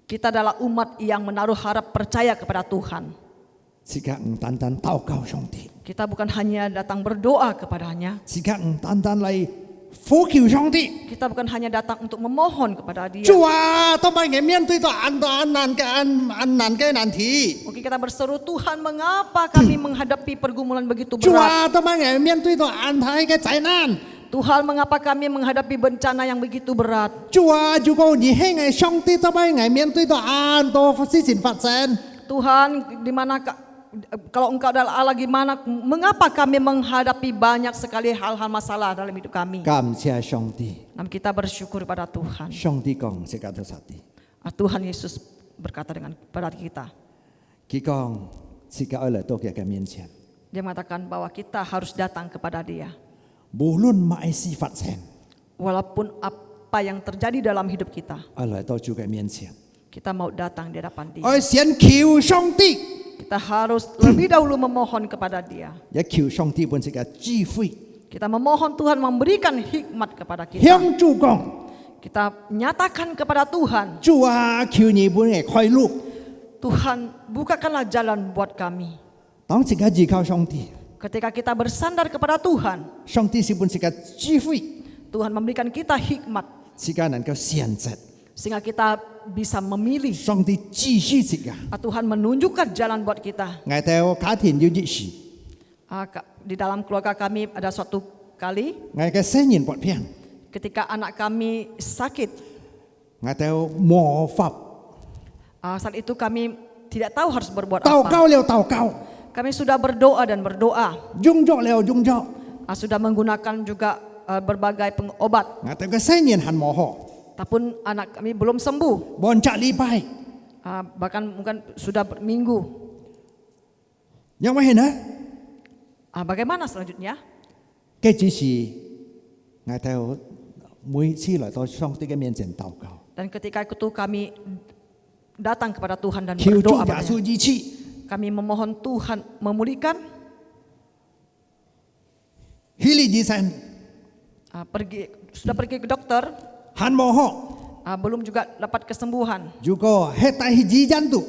Kita adalah umat yang menaruh harap percaya kepada Tuhan. 自己唔單單禱告上帝， Kita bukan hanya datang berdoa kepadanya. 自己唔單單嚟呼求上帝。 Kita bukan hanya datang untuk memohon kepada Dia. 主啊，當我哋面對到難嘅難題， Mungkin kita berseru, Tuhan mengapa kami menghadapi pergumulan begitu 主 berat? 啊，當我哋面對到安泰嘅災難， Tuhan mengapa kami menghadapi bencana yang begitu berat? 主啊，如果你係我上帝，當我哋面對到安多事情發生， Tuhan, di mana kalau Engkau adalah Allah, gimana, mengapa kami menghadapi banyak sekali hal-hal masalah dalam hidup kami? 感謝上帝， Dan kita bersyukur pada Tuhan. 上帝講是家頭實地， Tuhan Yesus berkata kepada kita, 佢講是家愛來到佢嘅面前， Dia mengatakan bahwa kita harus datang kepada Dia. 無論乜事發生， Walaupun apa yang terjadi dalam hidup kita, 愛來到主嘅面前， kita mau datang di hadapan Dia. 愛先求上帝， Kita harus lebih dahulu memohon kepada Dia. 也求上帝本是嘅智慧， Kita memohon Tuhan memberikan hikmat kepada kita. 向主講， Kita nyatakan kepada Tuhan, 主啊，求你本嘅快樂， Tuhan bukakanlah jalan buat kami. 當時嘅依靠上帝， Ketika kita bersandar kepada Tuhan, 上帝是本是嘅智慧， Tuhan memberikan kita hikmat 是家能夠選擇， sehingga kita bisa memilih. 上帝指示是嘅， Tuhan menunjukkan jalan buat kita. 我哋家庭要熱事， Di dalam keluarga kami ada suatu kali 我嘅生人不平， ketika anak kami sakit. 我哋模法， Saat itu kami tidak tahu harus berbuat 禱 apa. 告了禱告， Kami sudah berdoa dan berdoa. 用咗了用咗， Sudah menggunakan juga berbagai pengobat. 我哋嘅生人很模糊， Tapi anak kami belum sembuh. 半隻禮拜， Bahkan mungkin sudah berminggu. 因為呢， Bagaimana selanjutnya? 嘅只是我哋每次來到上帝嘅面前禱告， Dan ketika itu kami datang kepada Tuhan dan 求主 berdoa 耶穌 padanya. 醫治， Kami memohon Tuhan memulihkan. 希利醫生 Sudah pergi ke dokter, 很模糊， belum juga dapat kesembuhan. 如果係第二人度，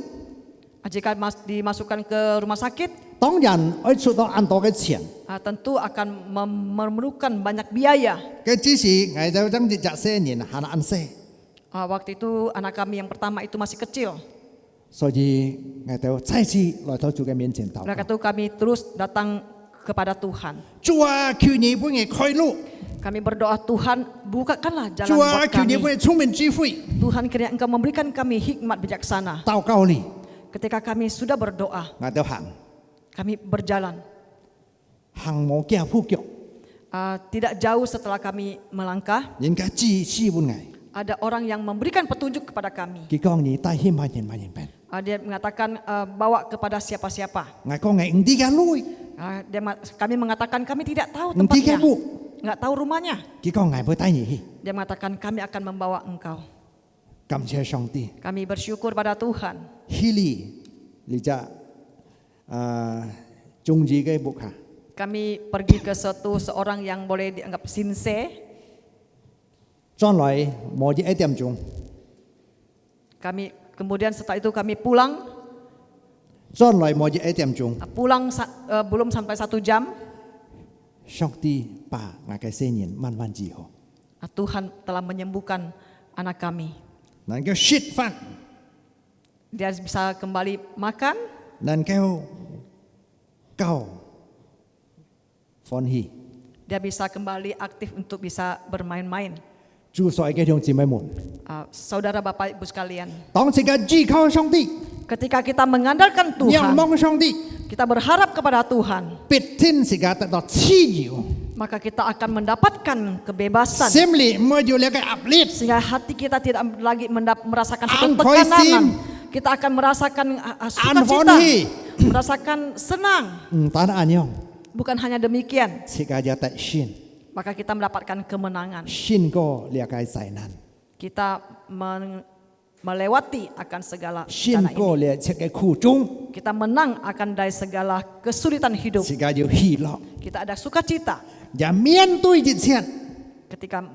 Jika dimasukkan ke rumah sakit, 當然要出到很多嘅錢， tentu akan memerlukan banyak biaya. 嘅只是我哋將啲隻生人很安息， Waktu itu anak kami yang pertama itu masih kecil. 所以我哋再次來到主嘅面前禱 Oleh 告。 itu kami terus datang kepada Tuhan. 主啊，求你本嘅開路， Kami berdoa, Tuhan bukakanlah jalan 主啊， buat 求你 kami. 本聰明智慧， Tuhan kiranya Engkau memberikan kami hikmat bijaksana. 禱告你， Ketika kami sudah berdoa, 我哋行 kami berjalan. 行無驚苦腳， Tidak jauh setelah kami melangkah, 人家指示本我， ada orang yang memberikan petunjuk kepada kami. 佢講你帶欠乜人乜人病， Dia mengatakan bawa kepada siapa-siapa. 我講我唔知嘅路， Kami mengatakan kami tidak tahu 唔知嘅 tempatnya, 路， nggak tahu rumahnya. 佢講我會帶你去。 Dia mengatakan kami akan membawa engkau. 感謝上帝， Kami bersyukur pada Tuhan. 希利你只中意嘅部下， Kami pergi ke seorang yang boleh dianggap sinse. 將來冇一點鐘， Kemudian setelah itu kami pulang. 將來冇一點鐘， Pulang belum sampai 1 jam. 上帝把我嘅生人慢慢治好， Tuhan telah menyembuhkan anak kami. 能夠食飯， Dia bisa kembali makan. 能夠教歡喜。 Dia bisa kembali aktif untuk bisa bermain-main. 主所愛嘅弟兄姊妹們， Saudara Bapak Ibu sekalian, 當時嘅依靠上帝， ketika kita mengandalkan 仰 Tuhan, 望上帝， kita berharap kepada Tuhan, 必定是嘅得到自由， maka kita akan mendapatkan kebebasan. 心裏唔會有呢個壓力， Sehingga hati kita tidak lagi merasakan satu An tekanan. voicing. Kita akan merasakan An sukacita, vonhi. merasakan senang. 唔單係樣， Bukan hanya demikian, 是嘅有得信， maka kita mendapatkan kemenangan. 信過呢個災難， Kita melewati akan segala 信 bencana 過 ini. 呢切嘅苦衷， Kita menang akan dari segala kesulitan hidup. 是嘅有喜樂， Kita ada sukacita 也面對一切，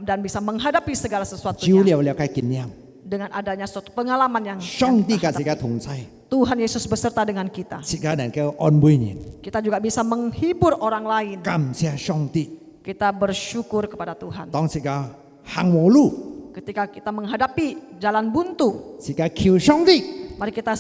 dan bisa menghadapi segala 照 sesuatunya 了呢個經驗， dengan adanya suatu pengalaman yang 上帝嘅 kita 是 hadapi. 嘅同在， Tuhan Yesus beserta dengan kita. 是嘅能夠安慰人， Kita juga bisa menghibur orang lain. 感謝上帝， Kita bersyukur kepada Tuhan. 當時嘅行無路， Ketika kita menghadapi jalan buntu, 是嘅求上帝， mari kita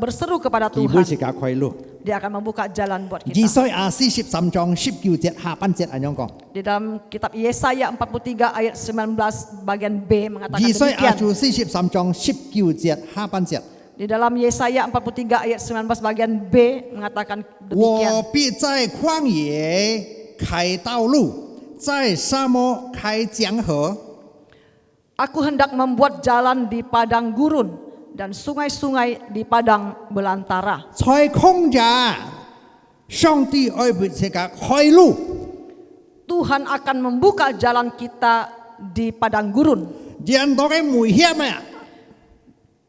berseru kepada 佢會 Tuhan. 是嘅快樂。 Dia akan membuka jalan buat 以 kita. 賽亞43章19節下半節咁樣講， Di dalam kitab Yesaya 43 ayat 19 bagian B mengatakan 以賽亞 demikian. 書43章19節下半節， Di dalam Yesaya 43 ayat 19 bagian B mengatakan 我 demikian. 必在旷野开道路，在沙漠开江河。 Aku hendak membuat jalan di padang gurun dan sungai-sungai di padang belantara. 在空中，上帝爱为这个开路。 Tuhan akan membuka jalan kita di padang gurun, 人多嘅危险啊！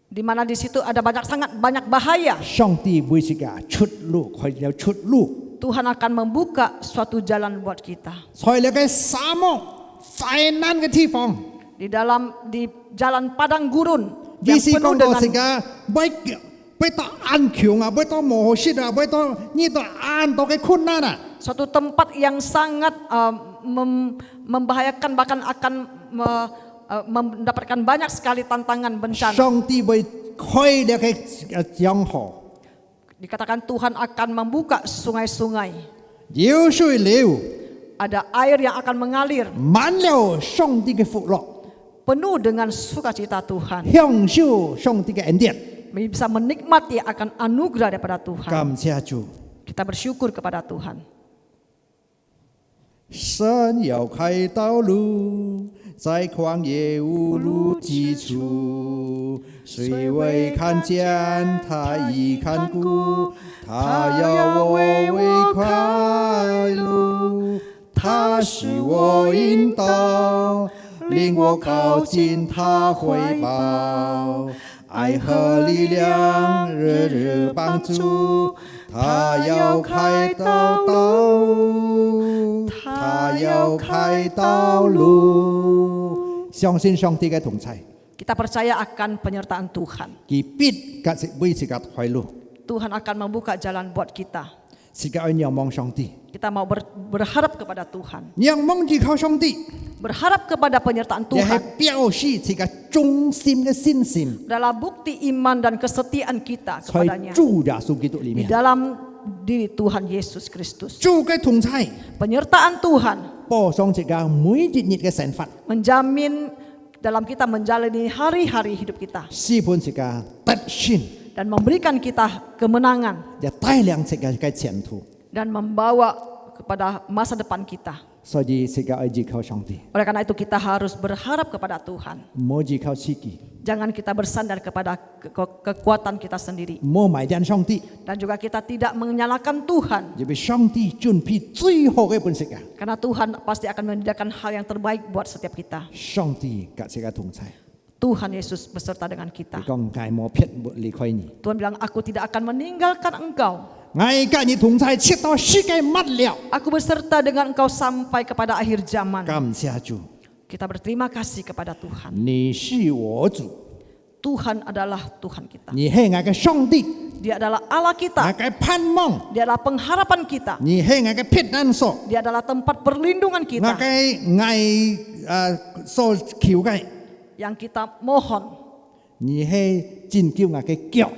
di mana di situ ada sangat banyak bahaya. 上帝为这个出路，开了出路。 Tuhan akan membuka suatu jalan buat kita. 在那个沙漠灾难嘅地方， Di jalan padang gurun 意 yang 思 penuh 講到 dengan 這個不到安強啊，不到磨蝕啊，不到呢度安到嘅困難啊， suatu tempat yang sangat membahayakan, bahkan akan mendapatkan banyak sekali tantangan bencana. 上帝會開了嘅江河， Dikatakan Tuhan akan membuka sungai-sungai. 有水流， Ada air yang akan mengalir 滿了上帝嘅福樂， penuh dengan sukacita Tuhan. 享受上帝嘅恩典。 Bisa menikmati akan anugerah daripada Tuhan. 感謝主， Kita bersyukur kepada Tuhan. 神要開道路，在曠野無路之處，誰未看見他已看顧，他要我為快路，他是我引導，令我靠近他懷抱，愛和力量日日幫助，他要開道他要開道路，相信上帝嘅同在， Kita percaya akan penyertaan Tuhan. 佢必為自己開路， Tuhan akan membuka jalan buat kita. 自己愛仰望上帝， Kita mau berharap kepada Tuhan. 仰望依靠上帝， Berharap kepada penyertaan 亦係 Tuhan 表示自己忠心嘅信心， adalah bukti iman dan kesetiaan kita 在 kepadanya 主耶穌基督裏 di 面， dalam diri Tuhan Yesus Kristus. 主嘅同在， Penyertaan Tuhan 保障自己每一日嘅生活， menjamin dalam kita menjalani hari-hari hidup kita 使本自己得勝， dan memberikan kita kemenangan 亦帶領自己嘅前途， dan membawa kepada masa depan kita. 所以自己愛依靠上帝， Oleh karena itu kita harus berharap kepada Tuhan. 唔好依靠自己， Jangan kita bersandar kepada kekuatan kita sendiri. 唔好埋怨上帝。 Dan juga kita tidak menyalahkan Tuhan. 因為上帝準備最好嘅本色啊！ Karena Tuhan pasti akan menyediakan hal yang terbaik buat setiap kita. 上帝及自己同在， Tuhan Yesus beserta dengan 佢 kita. 講愛冇撇冇離開你， Tuhan bilang, aku tidak akan meninggalkan engkau. 愛跟你同在，直到世界末了。 Aku beserta dengan engkau sampai kepada akhir zaman. 感謝主， Kita berterima kasih kepada Tuhan. 你是我主， Tuhan adalah Tuhan kita. 你係我嘅上帝， Dia adalah Allah 我 kita. 嘅盼望， Dia adalah pengharapan kita. 你係我嘅避難所， Dia adalah tempat perlindungan 我 kita. 嘅所求嘅， Yang kita mohon. 你係拯救我嘅腳，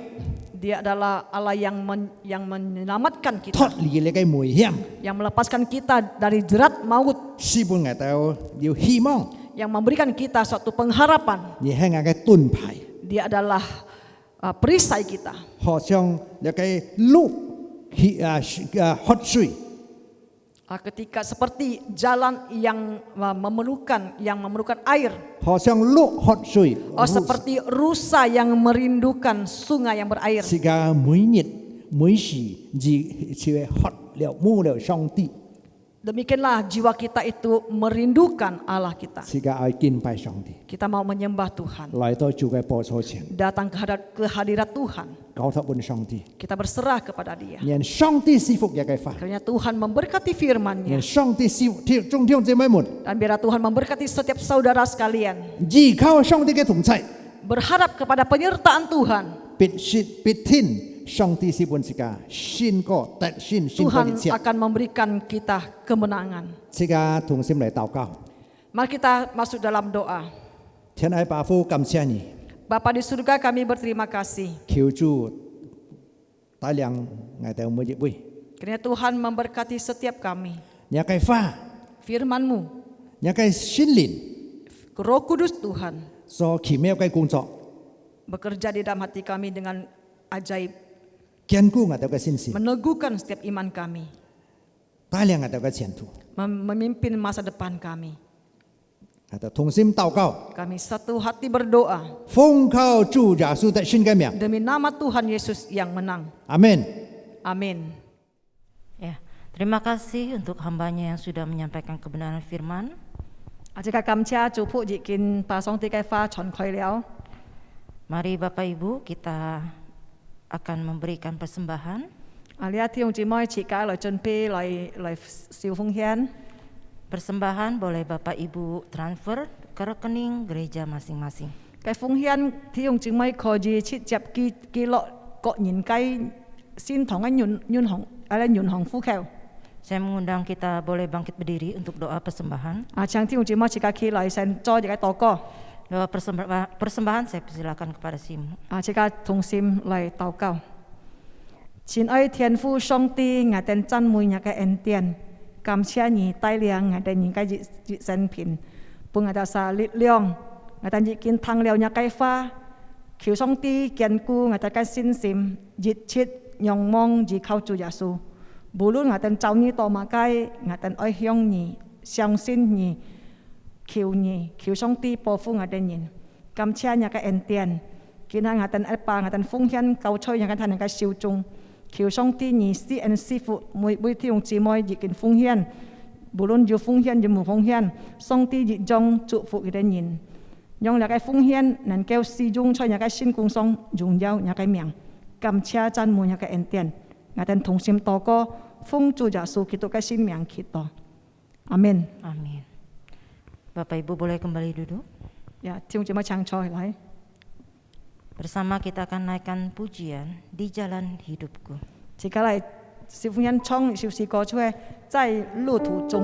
Dia adalah Allah yang menyelamatkan 脫 kita. 離你嘅危險， Yang melepaskan kita dari jerat maut. 使本我哋有希望， Yang memberikan kita suatu pengharapan. 你係我嘅盾牌， Dia adalah perisai kita. 好像你嘅路喝水。 Ketika seperti jalan yang memerlukan air. 好像鹿喝水， Seperti rusa yang merindukan sungai yang berair. 自己每日每時就喝了冇了上帝， Demikianlah jiwa kita itu merindukan Allah kita. 自己愛敬拜上帝， Kita mau menyembah Tuhan. 來到主嘅寶座前， Datang ke hadirat Tuhan. 交託本上帝， Kita berserah kepada Dia. 讓上帝賜福嘅法， Kiranya Tuhan memberkati firman-Nya. 讓上帝賜福眾弟兄姊妹們， Dan biarlah Tuhan memberkati setiap saudara sekalian. 依靠上帝嘅同在， Berharap kepada penyertaan Tuhan. 必聽上帝是本自己信過得信過 Tuhan 一切， akan memberikan kita kemenangan. 自己同心嚟禱告， Mari kita masuk dalam doa. 天愛爸父感謝你， Bapa di surga, kami berterima kasih. 求主帶領我哋每一位， Kiranya Tuhan memberkati setiap kami. 你嘅話， Firman-Mu, 你嘅心靈。 Roh Kudus Tuhan, 所奇妙嘅工作， bekerja di dalam hati kami dengan ajaib, 坚固我哋嘅信心， meneguhkan setiap iman kami, 帶領我哋嘅前途。 memimpin masa depan kami. 我哋同心禱告， Kami satu hati berdoa 奉靠主耶穌的聖嘅名， demi nama Tuhan Yesus yang menang. 阿門。 Amin. Ya, terima kasih untuk hambanya yang sudah menyampaikan kebenaran firman. อาจารย์กำชาจูผู้จิกินปลาซองตีไก่ฟ้าชอนคอยแล้ว Mari Bapak Ibu kita akan memberikan persembahan. อาเลียที่องค์จีมอยฉีกาลอยจนปีลอยซิวฟงเฮียน Persembahan boleh Bapak Ibu transfer ke rekening gereja masing-masing. ไก่ฟงเฮียนที่องค์จีมอยคอจีชิดจับกีโลเกาะหยินไก่สิ้นถองไอ้ยุนของอะไรยุนของฟูแคว Saya mengundang kita boleh bangkit berdiri untuk doa persembahan. อาช่างที่องค์จีมอยฉีกาคีลอยเซนจอจะไก่ตอกอ Doa persembahan saya persilakan kepada Simu. ฉีกาทงซิมลอยเตาเก้าชินไอเทียนฟูชงตีงาเต็นจันมุยงาไก่เอ็นเตียนกำเชียหนีใต้เลียงงาเต็นหญิงไก่จิเซนผินปุงอาตาซาลิเลียงงาเต็นจิกินทางเลียวยาไก่ฟ้าขิวชงตีเกียนกูงาเต็นไก่สินซิมจิตชิดยองมองจีเข้าจูยาสูบุรุษงาเต็นเจ้านี้ต่อมาไก่งาเต็นอ้อยฮยองหนีเซียงซินหนีขิวชงตีปอฟูงาเต็นยินกำเชียยาไก่เอ็นเตียนกินหางาเต็นไอปางาเต็นฟงเฮียนเกาช่วยยากันทันยาไก่ชิวจุงขิวช่องที่นี่ซีเอ็นซีฟุมวยบุยที่องจีมอยยิกินฟงเฮียนบุรุษอยู่ฟงเฮียนอยู่หมู่ฟงเฮียนช่องที่ยิจงจุฟุอีเดนยินยองอยากไอ้ฟงเฮียนนั่นแก้วซีจุงช่วยอยากไอ้ชินกุงซองจุงยาวอยากไอ้เมียงกำเชียจันมูอยากไอ้เอ็นเตียนงาเต็นทงซิมต่อก็ฟงจูจ่าสูคิดตัวไอ้ชินเมียงคิดต่ออาเมน Amin. Bapak Ibu boleh kembali duduk. อย่าที่องจีมาช่างชอยไร Bersama kita akan naikkan pujian di jalan hidupku. ที่ก็เลยสิฟงเฮียนช่องสิวซีก็ช่วย在路途中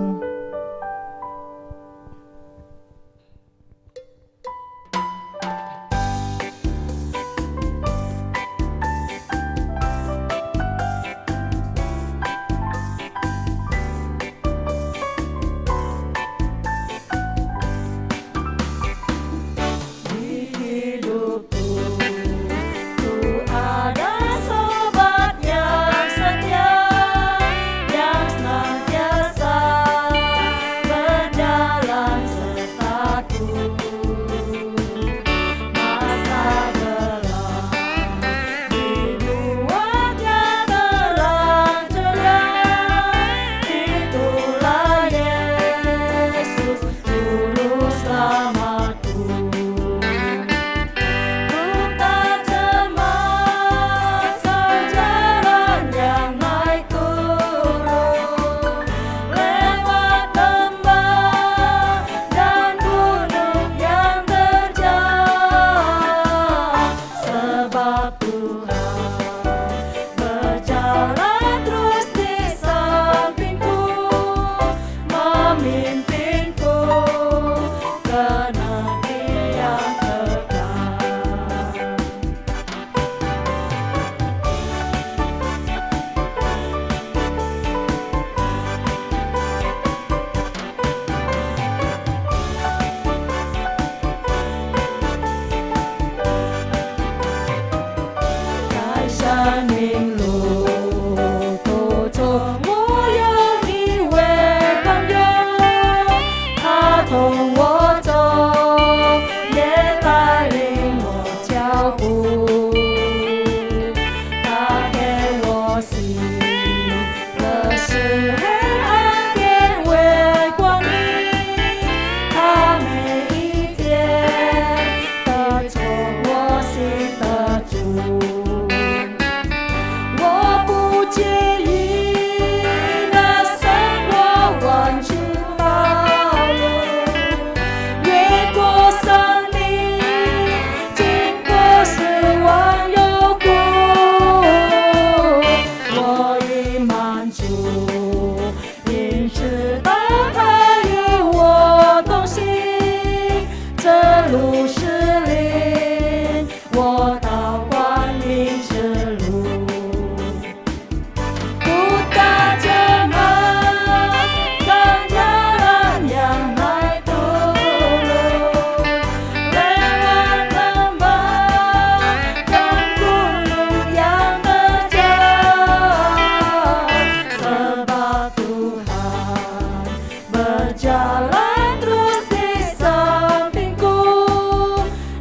berjalan terus di sampingku,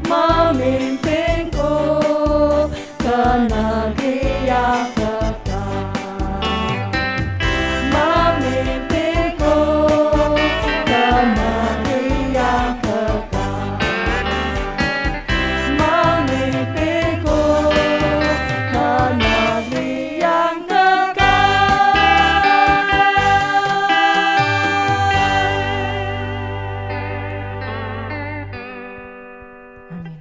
memimpinku ke negeri yang kekal. Memimpinku ke negeri yang kekal. Memimpinku ke negeri yang Amin.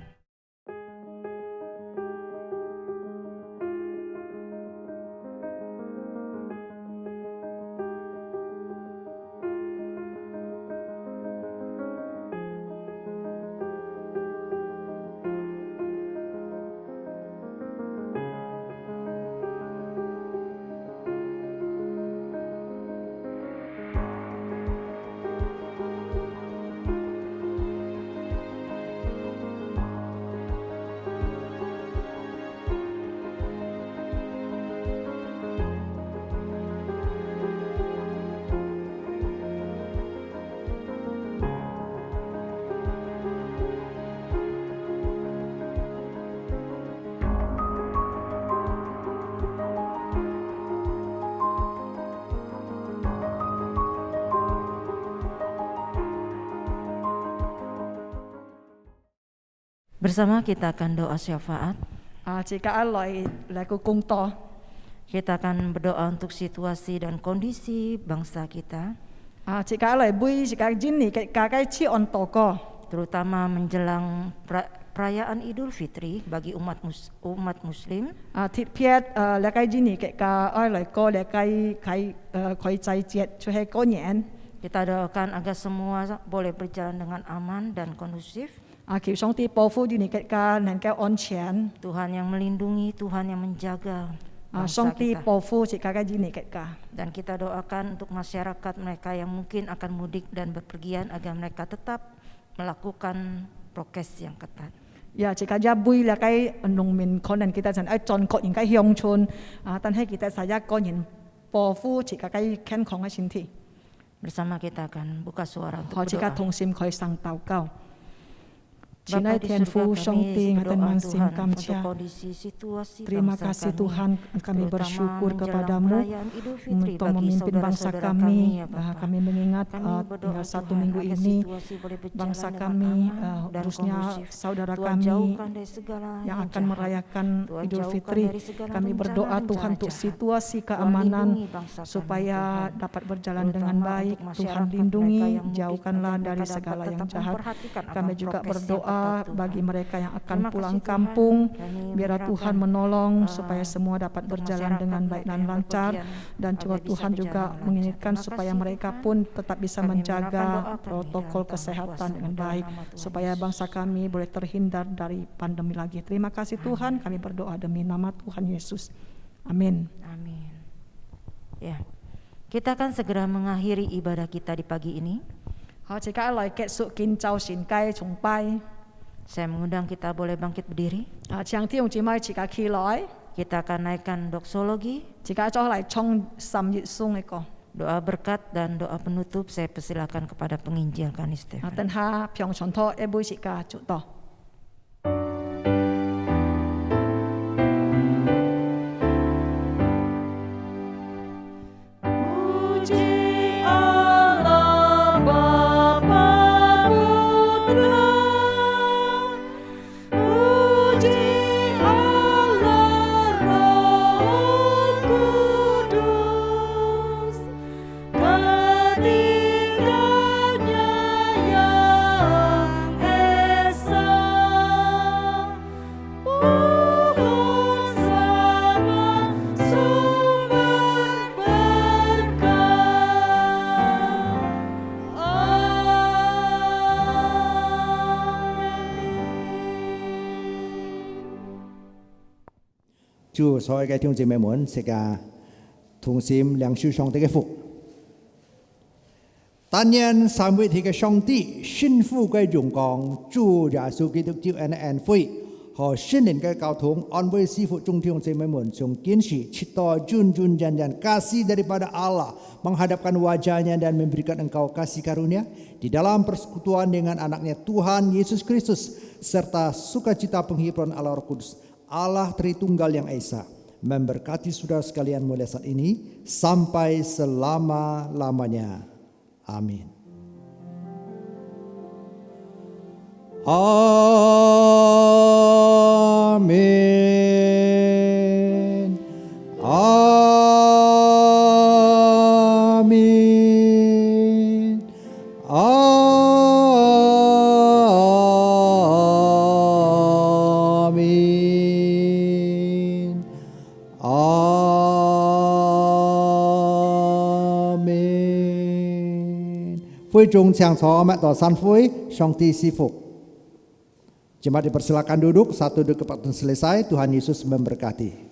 Bersama kita akan doa syafaat. Jika Allah laku kungto, Kita akan berdoa untuk situasi dan kondisi bangsa kita, jika Allah bui jika jini kakai ci on toko, terutama menjelang perayaan Idul Fitri bagi umat Muslim. thịt piet lakai jini ka Allah ko lakai kai koi cai jiet chu he ko nyen. Kita doakan agar semua boleh berjalan dengan aman dan kondusif. 求上帝保護住你嘅家能夠安全， Tuhan yang melindungi, Tuhan yang menjaga bangsa 上帝 kita. 保護住家嘅你嘅家。 Dan kita doakan untuk masyarakat mereka yang mungkin akan mudik dan berpergian agar mereka tetap melakukan prokes yang ketat. 自家一杯咧，雞農民可能kita陣喺進國人嘅鄉村，但係kita saya個人保護自家嘅健康嘅身體， Bersama kita akan buka suara untuk 和自家 berdoa. 同心可以上禱告。 Bapa Cinai di Tuhan surga, Fu Song kami Ting berdoa Atan Tuhan Sing untuk Kamcia. kondisi situasi Terima bangsa kasih kami, Tuhan, kami terutama bersyukur menjelang kepadamu perayaan Idul Fitri untuk bagi memimpin bangsa saudara-saudara kami. ya Bapa. Kami mengingat Kami berdoa tinggal satu Tuhan minggu agar ini situasi boleh berjalan bangsa dengan kami, aman dan khususnya kondusif. saudara Tuhan kami jauhkan dari segala yang akan jahat. merayakan Tuhan Idul jauhkan Fitri. dari segala Kami berdoa rencana-rencana Tuhan untuk jahat. situasi Tuhan keamanan lindungi bangsa kami, supaya Tuhan. dapat berjalan Terutama dengan baik. untuk Tuhan masyarakat lindungi, mereka yang mudik, jauhkanlah agar dari mereka segala dapat yang tetap jahat. memperhatikan akan Kami juga prokes yang berdoa ketat, Tuhan. bagi mereka yang akan Terima pulang kasih, kampung, Tuhan. Kami biar menyerahkan, Tuhan menolong supaya semua dapat untuk berjalan masyarakat dengan baik mereka dan yang lancar, berpergian, dan agar juga bisa Tuhan juga berjalan lancar. menginginkan Terima supaya kasih, mereka Tuhan. pun tetap bisa Kami menjaga menyerahkan doa kami protokol dalam kesehatan kuasa dengan dalam baik nama Tuhan supaya Yesus. bangsa kami boleh terhindar dari pandemi lagi. Terima kasih Tuhan, kami berdoa demi nama Tuhan Yesus. Amin. Amin. Ya, kita akan segera mengakhiri ibadah kita di pagi ini. 好，而家嚟結束建造善雞崇拜。 Saya mengundang kita boleh bangkit berdiri. 請弟兄姊妹自家起來， Kita akan naikkan doksologi, 自家再嚟衝甚熱送呢個。 doa berkat dan doa penutup. Saya persilakan kepada penginjil Kani Stefan. 等下平常拖一杯自家做到。 Puji Allah Bapa Putra, puji Allah Roh Kudus, ketiganya yang esa, pohon sama sumber berkah.祝所有嘅弟兄姊妹們食啊同心領受上帝嘅福。但願三位一體嘅上帝、幸福嘅榮光、主耶穌基督救恩嘅恩惠 họ xin đến cái cao thống on với si phụ trung thiong saya memun sung kinsi cito jun janjan kasih daripada Allah menghadapkan wajahnya dan memberikan engkau kasih karunia di dalam persekutuan dengan anaknya Tuhan Yesus Kristus serta sukacita penghiburan Allah Roh Kudus Allah Tritunggal yang Esa memberkati saudara sekalian mulai saat ini sampai selama-lamanya. Amin. Amin. Amin. Amin. Amin. Vui chung chàng chó mẹ tỏ san vui, song ti si phục. Jemaat dipersilakan duduk, satu duduk selesai, Tuhan Yesus memberkati.